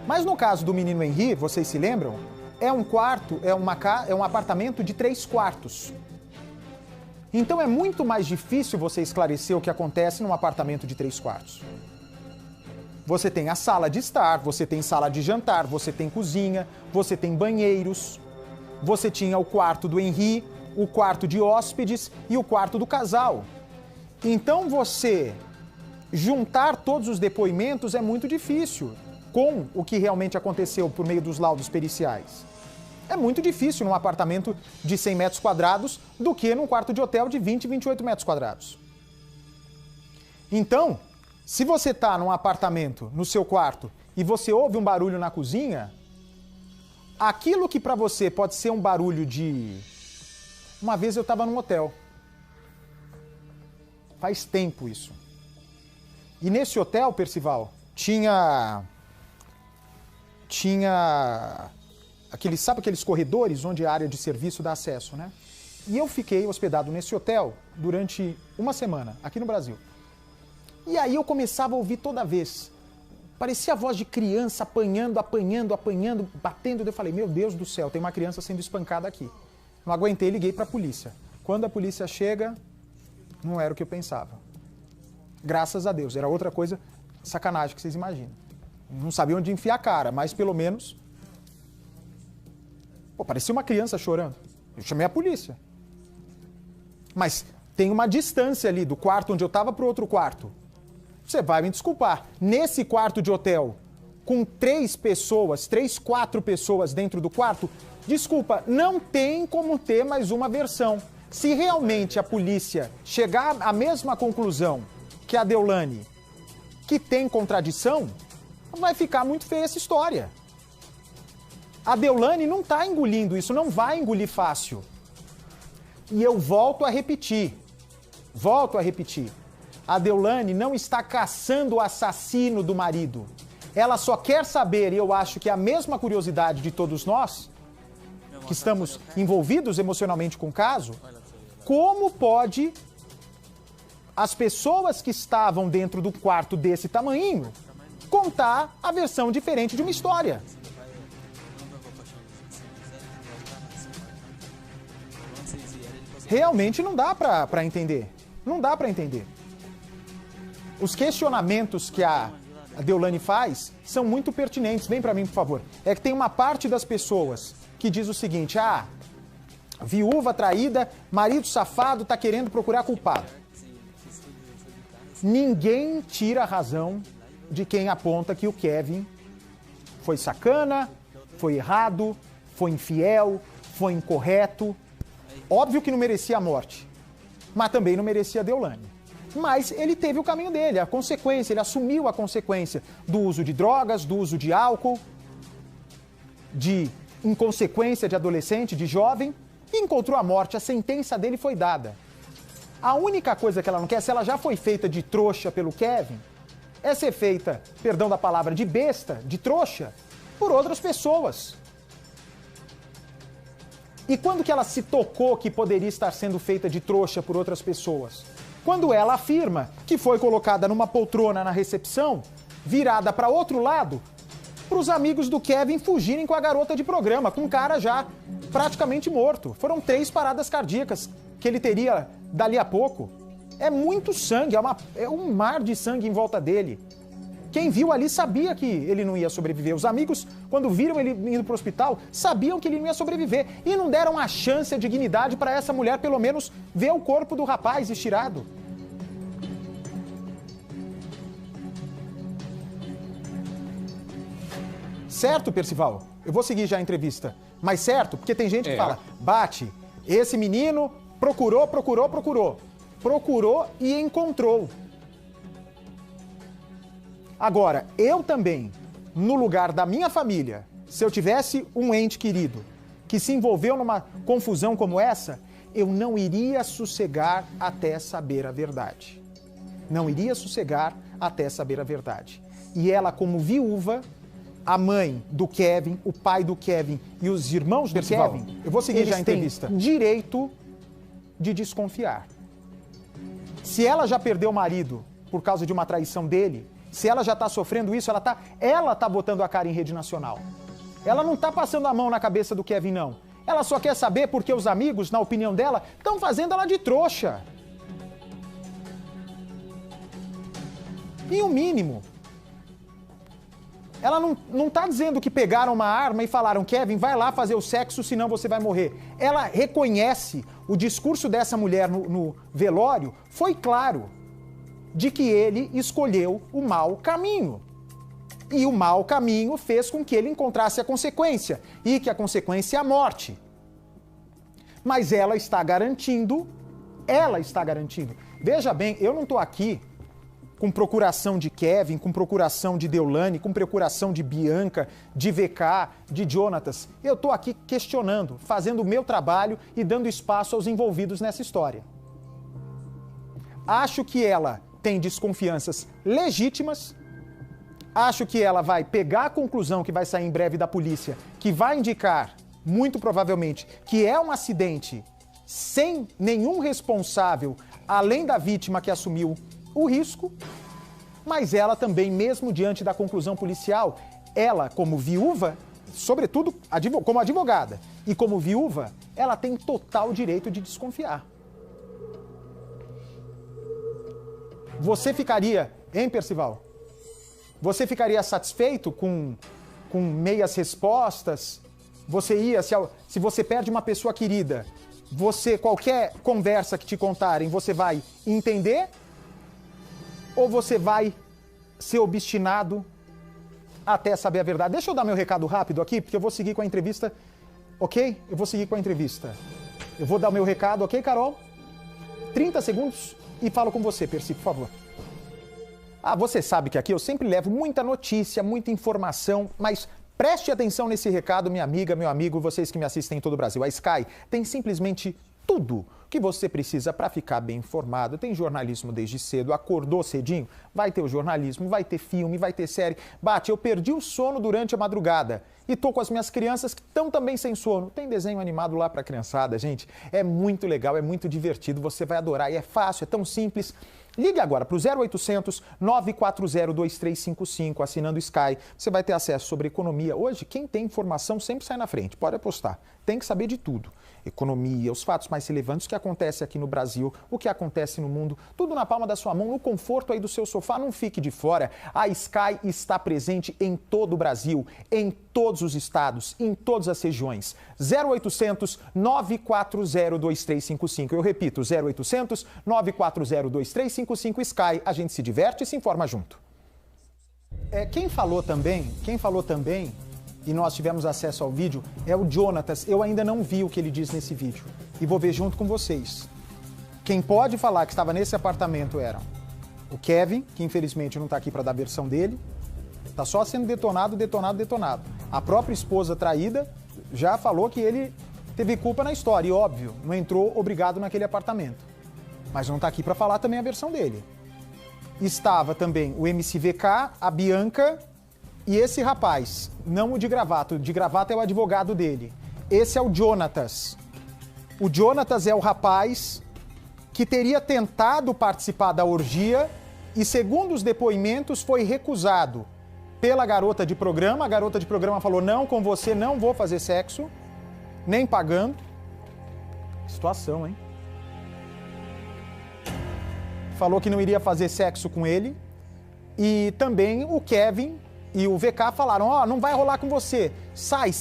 Mas no caso do menino Henri, vocês se lembram? É um apartamento de 3 quartos. Então é muito mais difícil você esclarecer o que acontece num apartamento de 3 quartos. Você tem a sala de estar, você tem sala de jantar, você tem cozinha, você tem banheiros, você tinha o quarto do Henri, o quarto de hóspedes e o quarto do casal. Então você juntar todos os depoimentos é muito difícil com o que realmente aconteceu por meio dos laudos periciais. É muito difícil num apartamento de 100 metros quadrados do que num quarto de hotel de 20, 28 metros quadrados. Então, se você está num apartamento, no seu quarto, e você ouve um barulho na cozinha, aquilo que para você pode ser um barulho de... Uma vez eu estava num hotel. Faz tempo isso. E nesse hotel, Percival, tinha sabe aqueles corredores onde a área de serviço dá acesso, né? E eu fiquei hospedado nesse hotel durante uma semana, aqui no Brasil. E aí eu começava a ouvir toda vez. Parecia a voz de criança apanhando, batendo. Eu falei, meu Deus do céu, tem uma criança sendo espancada aqui. Não aguentei, liguei para a polícia. Quando a polícia chega, não era o que eu pensava. Graças a Deus, era outra coisa, sacanagem que vocês imaginam. Não sabia onde enfiar a cara, mas pelo menos... Pô, parecia uma criança chorando. Eu chamei a polícia. Mas tem uma distância ali do quarto onde eu estava para o outro quarto. Você vai me desculpar. Nesse quarto de hotel, com 4 pessoas dentro do quarto, desculpa, não tem como ter mais uma versão. Se realmente a polícia chegar à mesma conclusão que a Deolane, que tem contradição, vai ficar muito feia essa história. A Deolane não está engolindo isso, não vai engolir fácil. E eu volto a repetir. A Deolane não está caçando o assassino do marido. Ela só quer saber, e eu acho que é a mesma curiosidade de todos nós, que estamos envolvidos emocionalmente com o caso, como pode as pessoas que estavam dentro do quarto desse tamanhinho contar a versão diferente de uma história. Realmente não dá para entender. Não dá para entender. Os questionamentos que a Deolane faz são muito pertinentes. Vem para mim, por favor. É que tem uma parte das pessoas que diz o seguinte: ah, viúva traída, marido safado tá querendo procurar culpado. Ninguém tira a razão de quem aponta que o Kevin foi sacana, foi errado, foi infiel, foi incorreto. Óbvio que não merecia a morte, mas também não merecia a Deolane. Mas ele teve o caminho dele, a consequência, ele assumiu a consequência do uso de drogas, do uso de álcool, de inconsequência de adolescente, de jovem, e encontrou a morte. A sentença dele foi dada. A única coisa que ela não quer, se ela já foi feita de trouxa pelo Kevin, é ser feita, perdão da palavra, de besta, de trouxa, por outras pessoas. E quando que ela se tocou que poderia estar sendo feita de trouxa por outras pessoas? Quando ela afirma que foi colocada numa poltrona na recepção, virada para outro lado, para os amigos do Kevin fugirem com a garota de programa, com um cara já praticamente morto. Foram 3 paradas cardíacas que ele teria dali a pouco. É muito sangue, é um mar de sangue em volta dele. Quem viu ali sabia que ele não ia sobreviver. Os amigos, quando viram ele indo para o hospital, sabiam que ele não ia sobreviver. E não deram a chance, a dignidade para essa mulher, pelo menos, ver o corpo do rapaz estirado. Certo, Percival? Eu vou seguir já a entrevista. Mas certo, porque tem gente que fala, Bate, esse menino procurou e encontrou. Agora, eu também, no lugar da minha família, se eu tivesse um ente querido que se envolveu numa confusão como essa, eu não iria sossegar até saber a verdade. Não iria sossegar até saber a verdade. E ela, como viúva, a mãe do Kevin, o pai do Kevin e os irmãos do Kevin, eu vou seguir já a entrevista, direito de desconfiar. Se ela já perdeu o marido por causa de uma traição dele, se ela já está sofrendo isso, ela tá botando a cara em rede nacional. Ela não está passando a mão na cabeça do Kevin, não. Ela só quer saber porque os amigos, na opinião dela, estão fazendo ela de trouxa. E o mínimo. Ela não está dizendo que pegaram uma arma e falaram, Kevin, vai lá fazer o sexo, senão você vai morrer. Ela reconhece, o discurso dessa mulher no velório foi claro, de que ele escolheu o mau caminho. E o mau caminho fez com que ele encontrasse a consequência, e que a consequência é a morte. Mas ela está garantindo, veja bem, eu não estou aqui com procuração de Kevin, com procuração de Deolane, com procuração de Bianca, de VK, de Jonatas. Eu estou aqui questionando, fazendo o meu trabalho e dando espaço aos envolvidos nessa história. Acho que ela tem desconfianças legítimas, acho que ela vai pegar a conclusão que vai sair em breve da polícia, que vai indicar, muito provavelmente, que é um acidente sem nenhum responsável, além da vítima que assumiu o risco, mas ela também, mesmo diante da conclusão policial, ela, como viúva, sobretudo como advogada e como viúva, ela tem total direito de desconfiar. Você ficaria, hein, Percival? Você ficaria satisfeito com meias respostas? Você ia, se você perde uma pessoa querida, qualquer conversa que te contarem, você vai entender? Ou você vai ser obstinado até saber a verdade? Deixa eu dar meu recado rápido aqui, porque eu vou seguir com a entrevista, ok? Eu vou seguir com a entrevista. Eu vou dar o meu recado, ok, Carol? 30 segundos e falo com você, Percy, por favor. Você sabe que aqui eu sempre levo muita notícia, muita informação, mas preste atenção nesse recado, minha amiga, meu amigo, vocês que me assistem em todo o Brasil. A Sky tem simplesmente tudo que você precisa para ficar bem informado. Tem jornalismo desde cedo, acordou cedinho, vai ter o jornalismo, vai ter filme, vai ter série. Bate, eu perdi o sono durante a madrugada e tô com as minhas crianças que estão também sem sono. Tem desenho animado lá para criançada, gente. É muito legal, é muito divertido, você vai adorar e é fácil, é tão simples. Ligue agora para o 0800 940 2355, assinando Sky. Você vai ter acesso sobre economia. Hoje, quem tem informação sempre sai na frente, pode apostar. Tem que saber de tudo. Economia, os fatos mais relevantes, o que acontece aqui no Brasil, o que acontece no mundo, tudo na palma da sua mão, no conforto aí do seu sofá, não fique de fora. A Sky está presente em todo o Brasil, em todos os estados, em todas as regiões. 0800 940 2355. Eu repito, 0800 940 2355. Sky, a gente se diverte e se informa junto. Quem falou também, e nós tivemos acesso ao vídeo, é o Jonatas. Eu ainda não vi o que ele diz nesse vídeo. E vou ver junto com vocês. Quem pode falar que estava nesse apartamento era o Kevin, que infelizmente não está aqui para dar a versão dele. Está só sendo detonado. A própria esposa traída já falou que ele teve culpa na história. E óbvio, não entrou obrigado naquele apartamento. Mas não está aqui para falar também a versão dele. Estava também o MCVK, a Bianca e esse rapaz, não o de gravata. O de gravata é o advogado dele. Esse é o Jonatas. O Jonatas é o rapaz que teria tentado participar da orgia e, segundo os depoimentos, foi recusado pela garota de programa. A garota de programa falou: não, com você não vou fazer sexo, nem pagando. Situação, hein? Falou que não iria fazer sexo com ele. E também o Kevin e o VK falaram: ó, não vai rolar com você. Sai,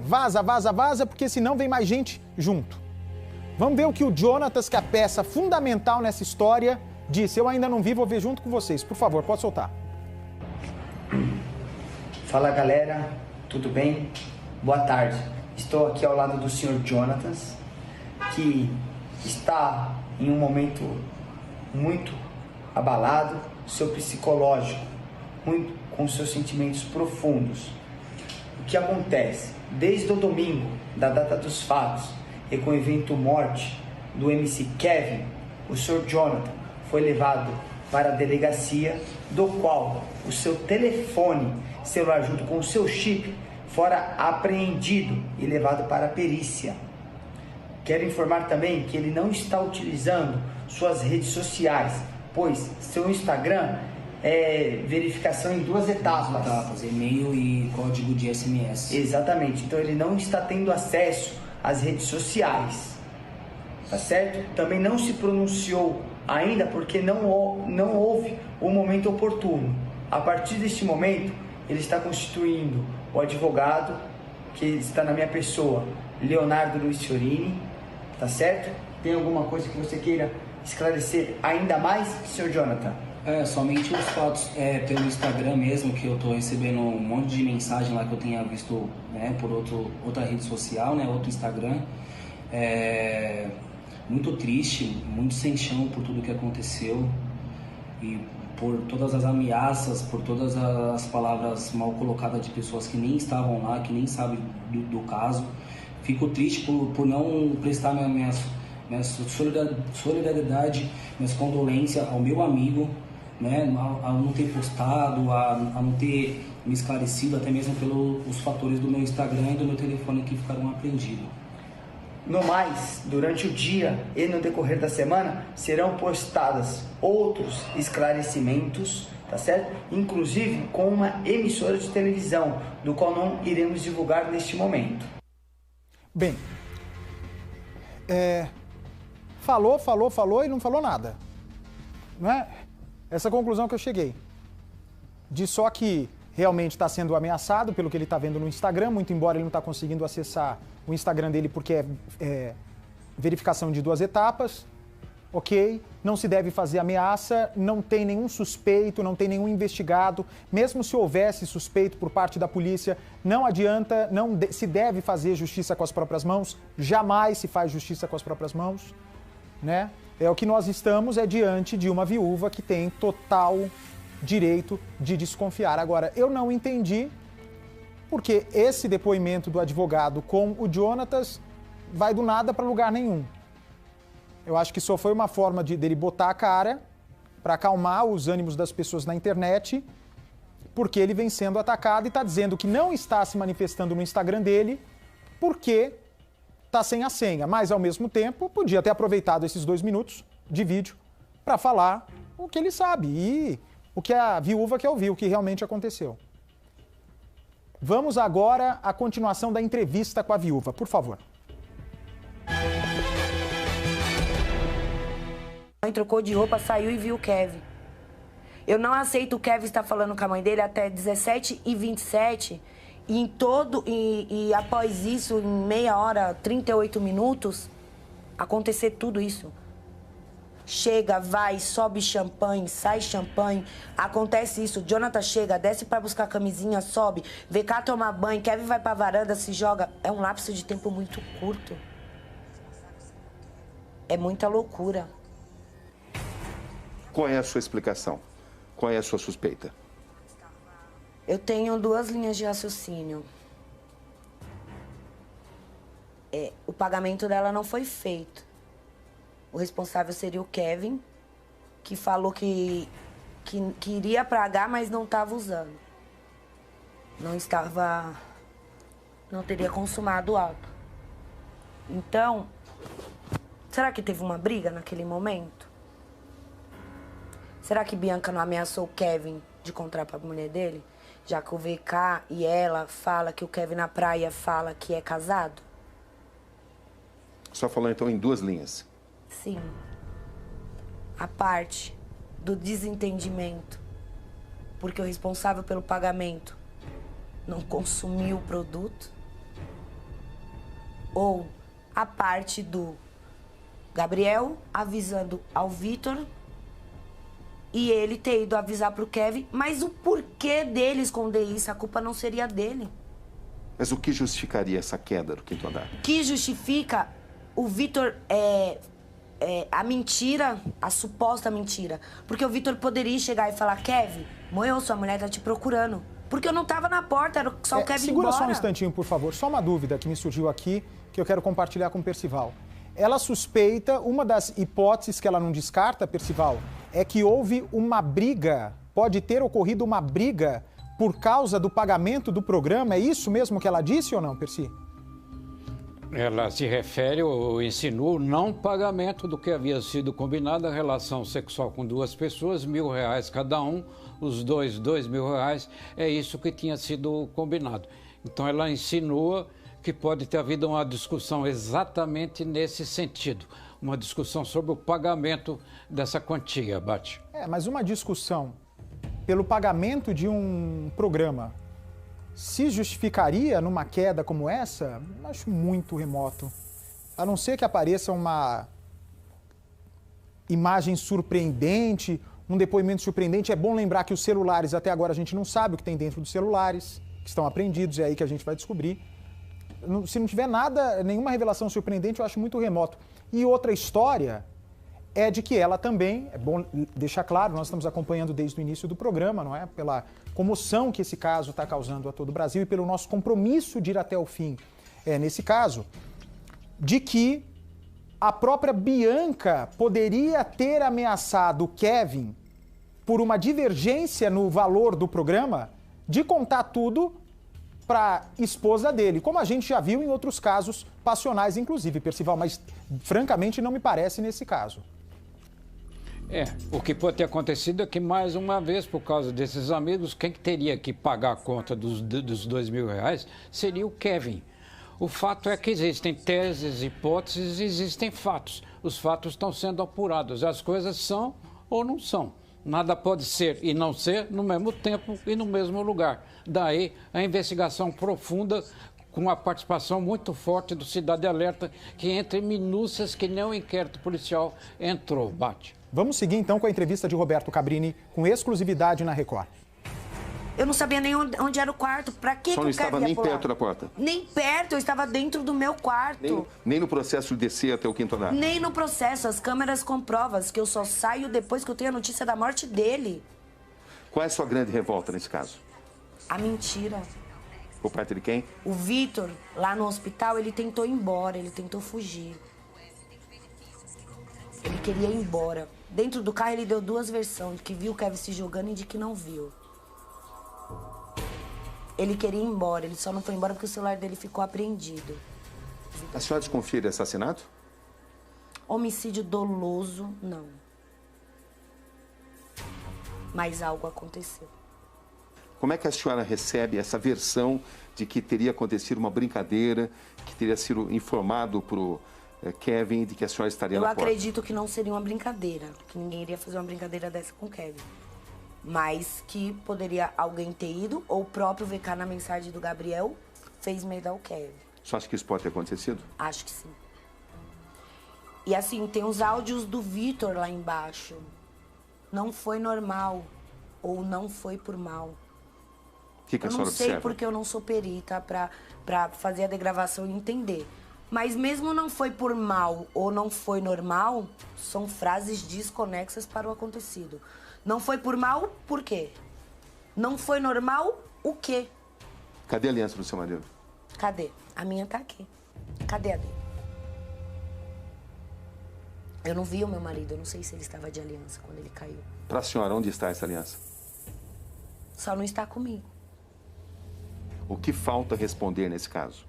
vaza, porque senão vem mais gente junto. Vamos ver o que o Jonatas, que é a peça fundamental nessa história, disse. Eu ainda não vi, vou ver junto com vocês. Por favor, pode soltar. Fala, galera, tudo bem? Boa tarde. Estou aqui ao lado do Sr. Jonatas, que está em um momento muito abalado, seu psicológico, muito com seus sentimentos profundos. O que acontece? Desde o domingo, da data dos fatos, e com o evento morte do MC Kevin, o Sr. Jonathan foi levado para a delegacia, do qual o seu telefone celular junto com o seu chip fora apreendido e levado para a perícia. Quero informar também que ele não está utilizando suas redes sociais, pois seu Instagram é verificação em 2 etapas. E-mail e código de SMS. Exatamente, então ele não está tendo acesso às redes sociais, tá certo? Também não se pronunciou ainda porque não houve o momento oportuno. A partir deste momento, ele está constituindo o advogado, que está na minha pessoa, Leonardo Luiz Fiorini, tá certo? Tem alguma coisa que você queira esclarecer ainda mais, Sr. Jonathan? Somente os fatos pelo Instagram mesmo, que eu tô recebendo um monte de mensagem lá que eu tenha visto, né, por outra rede social, né, outro Instagram. Muito triste, muito sem chão por tudo que aconteceu e por todas as ameaças, por todas as palavras mal colocadas de pessoas que nem estavam lá, que nem sabem do caso. Fico triste por não prestar minha solidariedade, minhas condolências ao meu amigo, né, a não ter postado, a não ter me esclarecido, até mesmo pelos fatores do meu Instagram e do meu telefone que ficaram apreendidos. No mais, durante o dia e no decorrer da semana, serão postadas outros esclarecimentos, tá certo? Inclusive com uma emissora de televisão, do qual não iremos divulgar neste momento. Bem, falou e não falou nada. Não é? Essa conclusão que eu cheguei. De só que realmente está sendo ameaçado pelo que ele está vendo no Instagram, muito embora ele não está conseguindo acessar o Instagram dele porque é verificação de 2 etapas. Ok, não se deve fazer ameaça, não tem nenhum suspeito, não tem nenhum investigado. Mesmo se houvesse suspeito por parte da polícia, não adianta, não se deve fazer justiça com as próprias mãos, jamais se faz justiça com as próprias mãos, né? O que nós estamos diante de uma viúva que tem total direito de desconfiar. Agora, eu não entendi porque esse depoimento do advogado com o Jonatas vai do nada para lugar nenhum. Eu acho que só foi uma forma dele botar a cara para acalmar os ânimos das pessoas na internet, porque ele vem sendo atacado e está dizendo que não está se manifestando no Instagram dele porque está sem a senha. Mas, ao mesmo tempo, podia ter aproveitado esses 2 minutos de vídeo para falar o que ele sabe e o que a viúva quer ouvir, o que realmente aconteceu. Vamos agora à continuação da entrevista com a viúva, por favor. A mãe trocou de roupa, saiu e viu o Kevin. Eu não aceito o Kevin estar falando com a mãe dele até 17h27 E após isso, em meia hora, 38 minutos, acontecer tudo isso. Chega, vai, sobe champanhe, sai champanhe, acontece isso. Jonathan chega, desce pra buscar a camisinha, sobe, vê cá tomar banho, Kevin vai pra varanda, se joga. É um lapso de tempo muito curto. É muita loucura. Qual é a sua explicação? Qual é a sua suspeita? Eu tenho duas linhas de raciocínio. O pagamento dela não foi feito. O responsável seria o Kevin, que falou que iria pagar, mas não estava usando. Não teria consumado o ato. Então, será que teve uma briga naquele momento? Será que Bianca não ameaçou o Kevin de contar para a mulher dele? Já que o VK e ela fala que o Kevin na praia fala que é casado? Só falou então em duas linhas. Sim. A parte do desentendimento, porque o responsável pelo pagamento não consumiu o produto, ou a parte do Gabriel avisando ao Vitor e ele ter ido avisar pro Kevin, mas o porquê dele esconder isso, a culpa não seria dele. Mas o que justificaria essa queda do quinto andar? Que justifica o Vitor a mentira, a suposta mentira. Porque o Vitor poderia chegar e falar, Kevin, morreu, sua mulher tá te procurando. Porque eu não tava na porta, era só o Kevin segura embora. Só um instantinho, por favor. Só uma dúvida que me surgiu aqui, que eu quero compartilhar com o Percival. Ela suspeita, uma das hipóteses que ela não descarta, Percival, é que houve uma briga, pode ter ocorrido uma briga por causa do pagamento do programa. É isso mesmo que ela disse ou não, Perci? Ela se refere ou insinua o não pagamento do que havia sido combinado, a relação sexual com duas pessoas, R$1.000 cada um, os dois, R$2.000, é isso que tinha sido combinado. Então ela insinua que pode ter havido uma discussão exatamente nesse sentido, uma discussão sobre o pagamento dessa quantia, Bate. Mas uma discussão pelo pagamento de um programa se justificaria numa queda como essa? Acho muito remoto. A não ser que apareça uma imagem surpreendente, um depoimento surpreendente. É bom lembrar que os celulares, até agora a gente não sabe o que tem dentro dos celulares, que estão apreendidos, é aí que a gente vai descobrir. Se não tiver nada, nenhuma revelação surpreendente, eu acho muito remoto. E outra história é de que ela também, é bom deixar claro, nós estamos acompanhando desde o início do programa, não é? Pela comoção que esse caso está causando a todo o Brasil e pelo nosso compromisso de ir até o fim, nesse caso, de que a própria Bianca poderia ter ameaçado o Kevin por uma divergência no valor do programa de contar tudo para a esposa dele, como a gente já viu em outros casos passionais, inclusive, Percival, mas francamente não me parece nesse caso. O que pode ter acontecido é que, mais uma vez, por causa desses amigos, quem teria que pagar a conta dos R$2.000 seria o Kevin. O fato é que existem teses, hipóteses, existem fatos. Os fatos estão sendo apurados. As coisas são ou não são. Nada pode ser e não ser no mesmo tempo e no mesmo lugar. Daí a investigação profunda, com a participação muito forte do Cidade Alerta, que entra em minúcias que nem o inquérito policial entrou, Bate. Vamos seguir então com a entrevista de Roberto Cabrini, com exclusividade na Record. Eu não sabia nem onde era o quarto. Pra que Só não estava nem perto da porta? Nem perto, eu estava dentro do meu quarto. Nem no processo de descer até o quinto andar? Nem no processo. As câmeras comprovam que eu só saio depois que eu tenho a notícia da morte dele. Qual é a sua grande revolta nesse caso? A mentira. Por parte de quem? O Vitor, lá no hospital, ele tentou ir embora, ele tentou fugir. Ele queria ir embora. Dentro do carro ele deu duas versões, de que viu o Kevin se jogando e de que não viu. Ele queria ir embora, ele só não foi embora porque o celular dele ficou apreendido. A senhora desconfia de assassinato? Homicídio doloso, não. Mas algo aconteceu. Como é que a senhora recebe essa versão de que teria acontecido uma brincadeira, que teria sido informado pro Kevin de que a senhora estaria na porta? Eu acredito que não seria uma brincadeira, que ninguém iria fazer uma brincadeira dessa com o Kevin. mas que poderia alguém ter ido, ou o próprio VK na mensagem do Gabriel fez medo ao Kevin. Você acha que isso pode ter acontecido? Acho que sim. E assim, tem os áudios do Vitor lá embaixo. Não foi normal, ou não foi por mal. O que a Eu senhora não sei observa? porque eu não sou perita pra fazer a degravação e entender. Mas mesmo não foi por mal ou não foi normal, são frases desconexas para o acontecido. Não foi por mal, por quê? Não foi normal, o quê? Cadê a aliança do seu marido? Cadê? A minha tá aqui. Cadê a dele? Eu não vi o meu marido, eu não sei se ele estava de aliança quando ele caiu. Para a senhora, onde está essa aliança? Só não está comigo. O que falta responder nesse caso?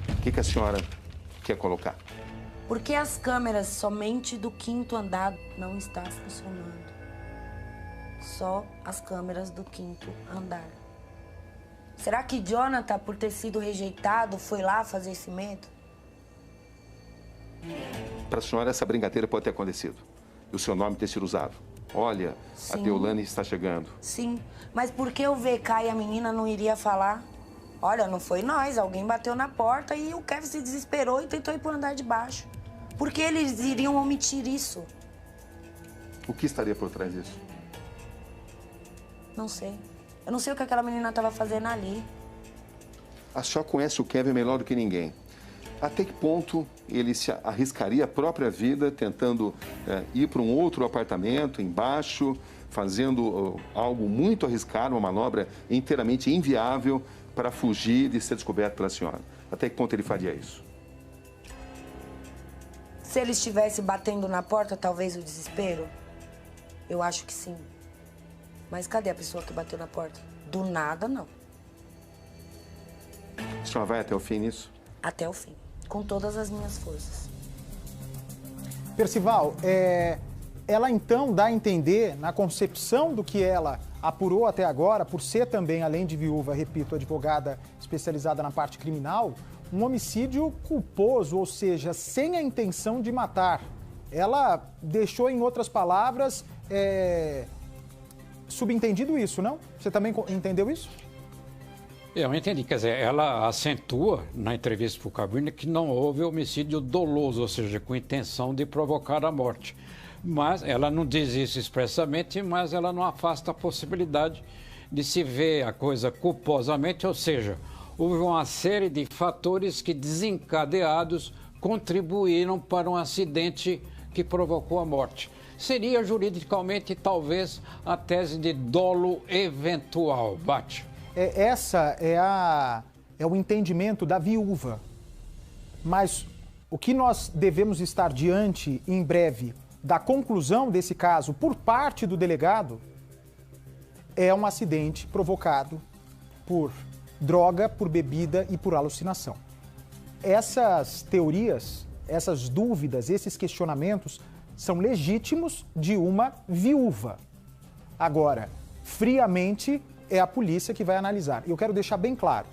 O que a senhora quer colocar? Porque as câmeras somente do 5º andar não estão funcionando. Só as câmeras do 5º andar. Será que Jonathan, por ter sido rejeitado, foi lá fazer esse medo? Para a senhora, essa brincadeira pode ter acontecido. E o seu nome ter sido usado. Olha, a Sim. Deolane está chegando. Sim, mas por que o VK e a menina não iria falar? Olha, não foi nós, alguém bateu na porta e o Kevin se desesperou e tentou ir pro andar de baixo. Por que eles iriam omitir isso? O que estaria por trás disso? Não sei. Eu não sei o que aquela menina estava fazendo ali. A senhora conhece o Kevin melhor do que ninguém. Até que ponto ele se arriscaria a própria vida tentando ir para um outro apartamento embaixo, fazendo algo muito arriscado, uma manobra inteiramente inviável para fugir de ser descoberto pela senhora? Até que ponto ele faria isso? Se ele estivesse batendo na porta, talvez o desespero? Eu acho que sim. Mas cadê a pessoa que bateu na porta? Do nada, não. A senhora vai até o fim nisso? Até o fim. Com todas as minhas forças. Percival, ela então dá a entender, na concepção do que ela apurou até agora, por ser também, além de viúva, repito, advogada especializada na parte criminal, um homicídio culposo, ou seja, sem a intenção de matar. Ela deixou, em outras palavras, subentendido isso, não? Você também entendeu isso? Eu entendi, quer dizer, ela acentua na entrevista para o Cabrini que não houve homicídio doloso, ou seja, com intenção de provocar a morte. Mas ela não diz isso expressamente, mas ela não afasta a possibilidade de se ver a coisa culposamente, ou seja, houve uma série de fatores que, desencadeados, contribuíram para um acidente que provocou a morte. Seria juridicamente, talvez, a tese de dolo eventual. Bate. Essa é o entendimento da viúva. Mas o que nós devemos estar diante, em breve, da conclusão desse caso por parte do delegado é um acidente provocado por droga, por bebida e por alucinação. Essas teorias, essas dúvidas, esses questionamentos são legítimos de uma viúva. Agora, friamente, é a polícia que vai analisar. E eu quero deixar bem claro,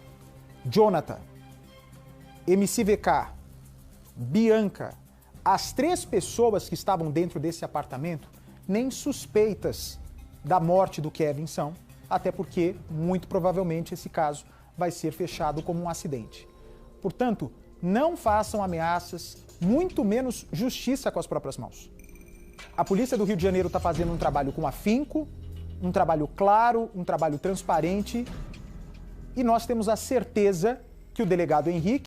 Jonathan, MCVK, Bianca, as 3 pessoas que estavam dentro desse apartamento nem suspeitas da morte do Kevin são, até porque, muito provavelmente, esse caso vai ser fechado como um acidente. Portanto, não façam ameaças, muito menos justiça com as próprias mãos. A polícia do Rio de Janeiro está fazendo um trabalho com afinco, um trabalho claro, um trabalho transparente, e nós temos a certeza que o delegado Henrique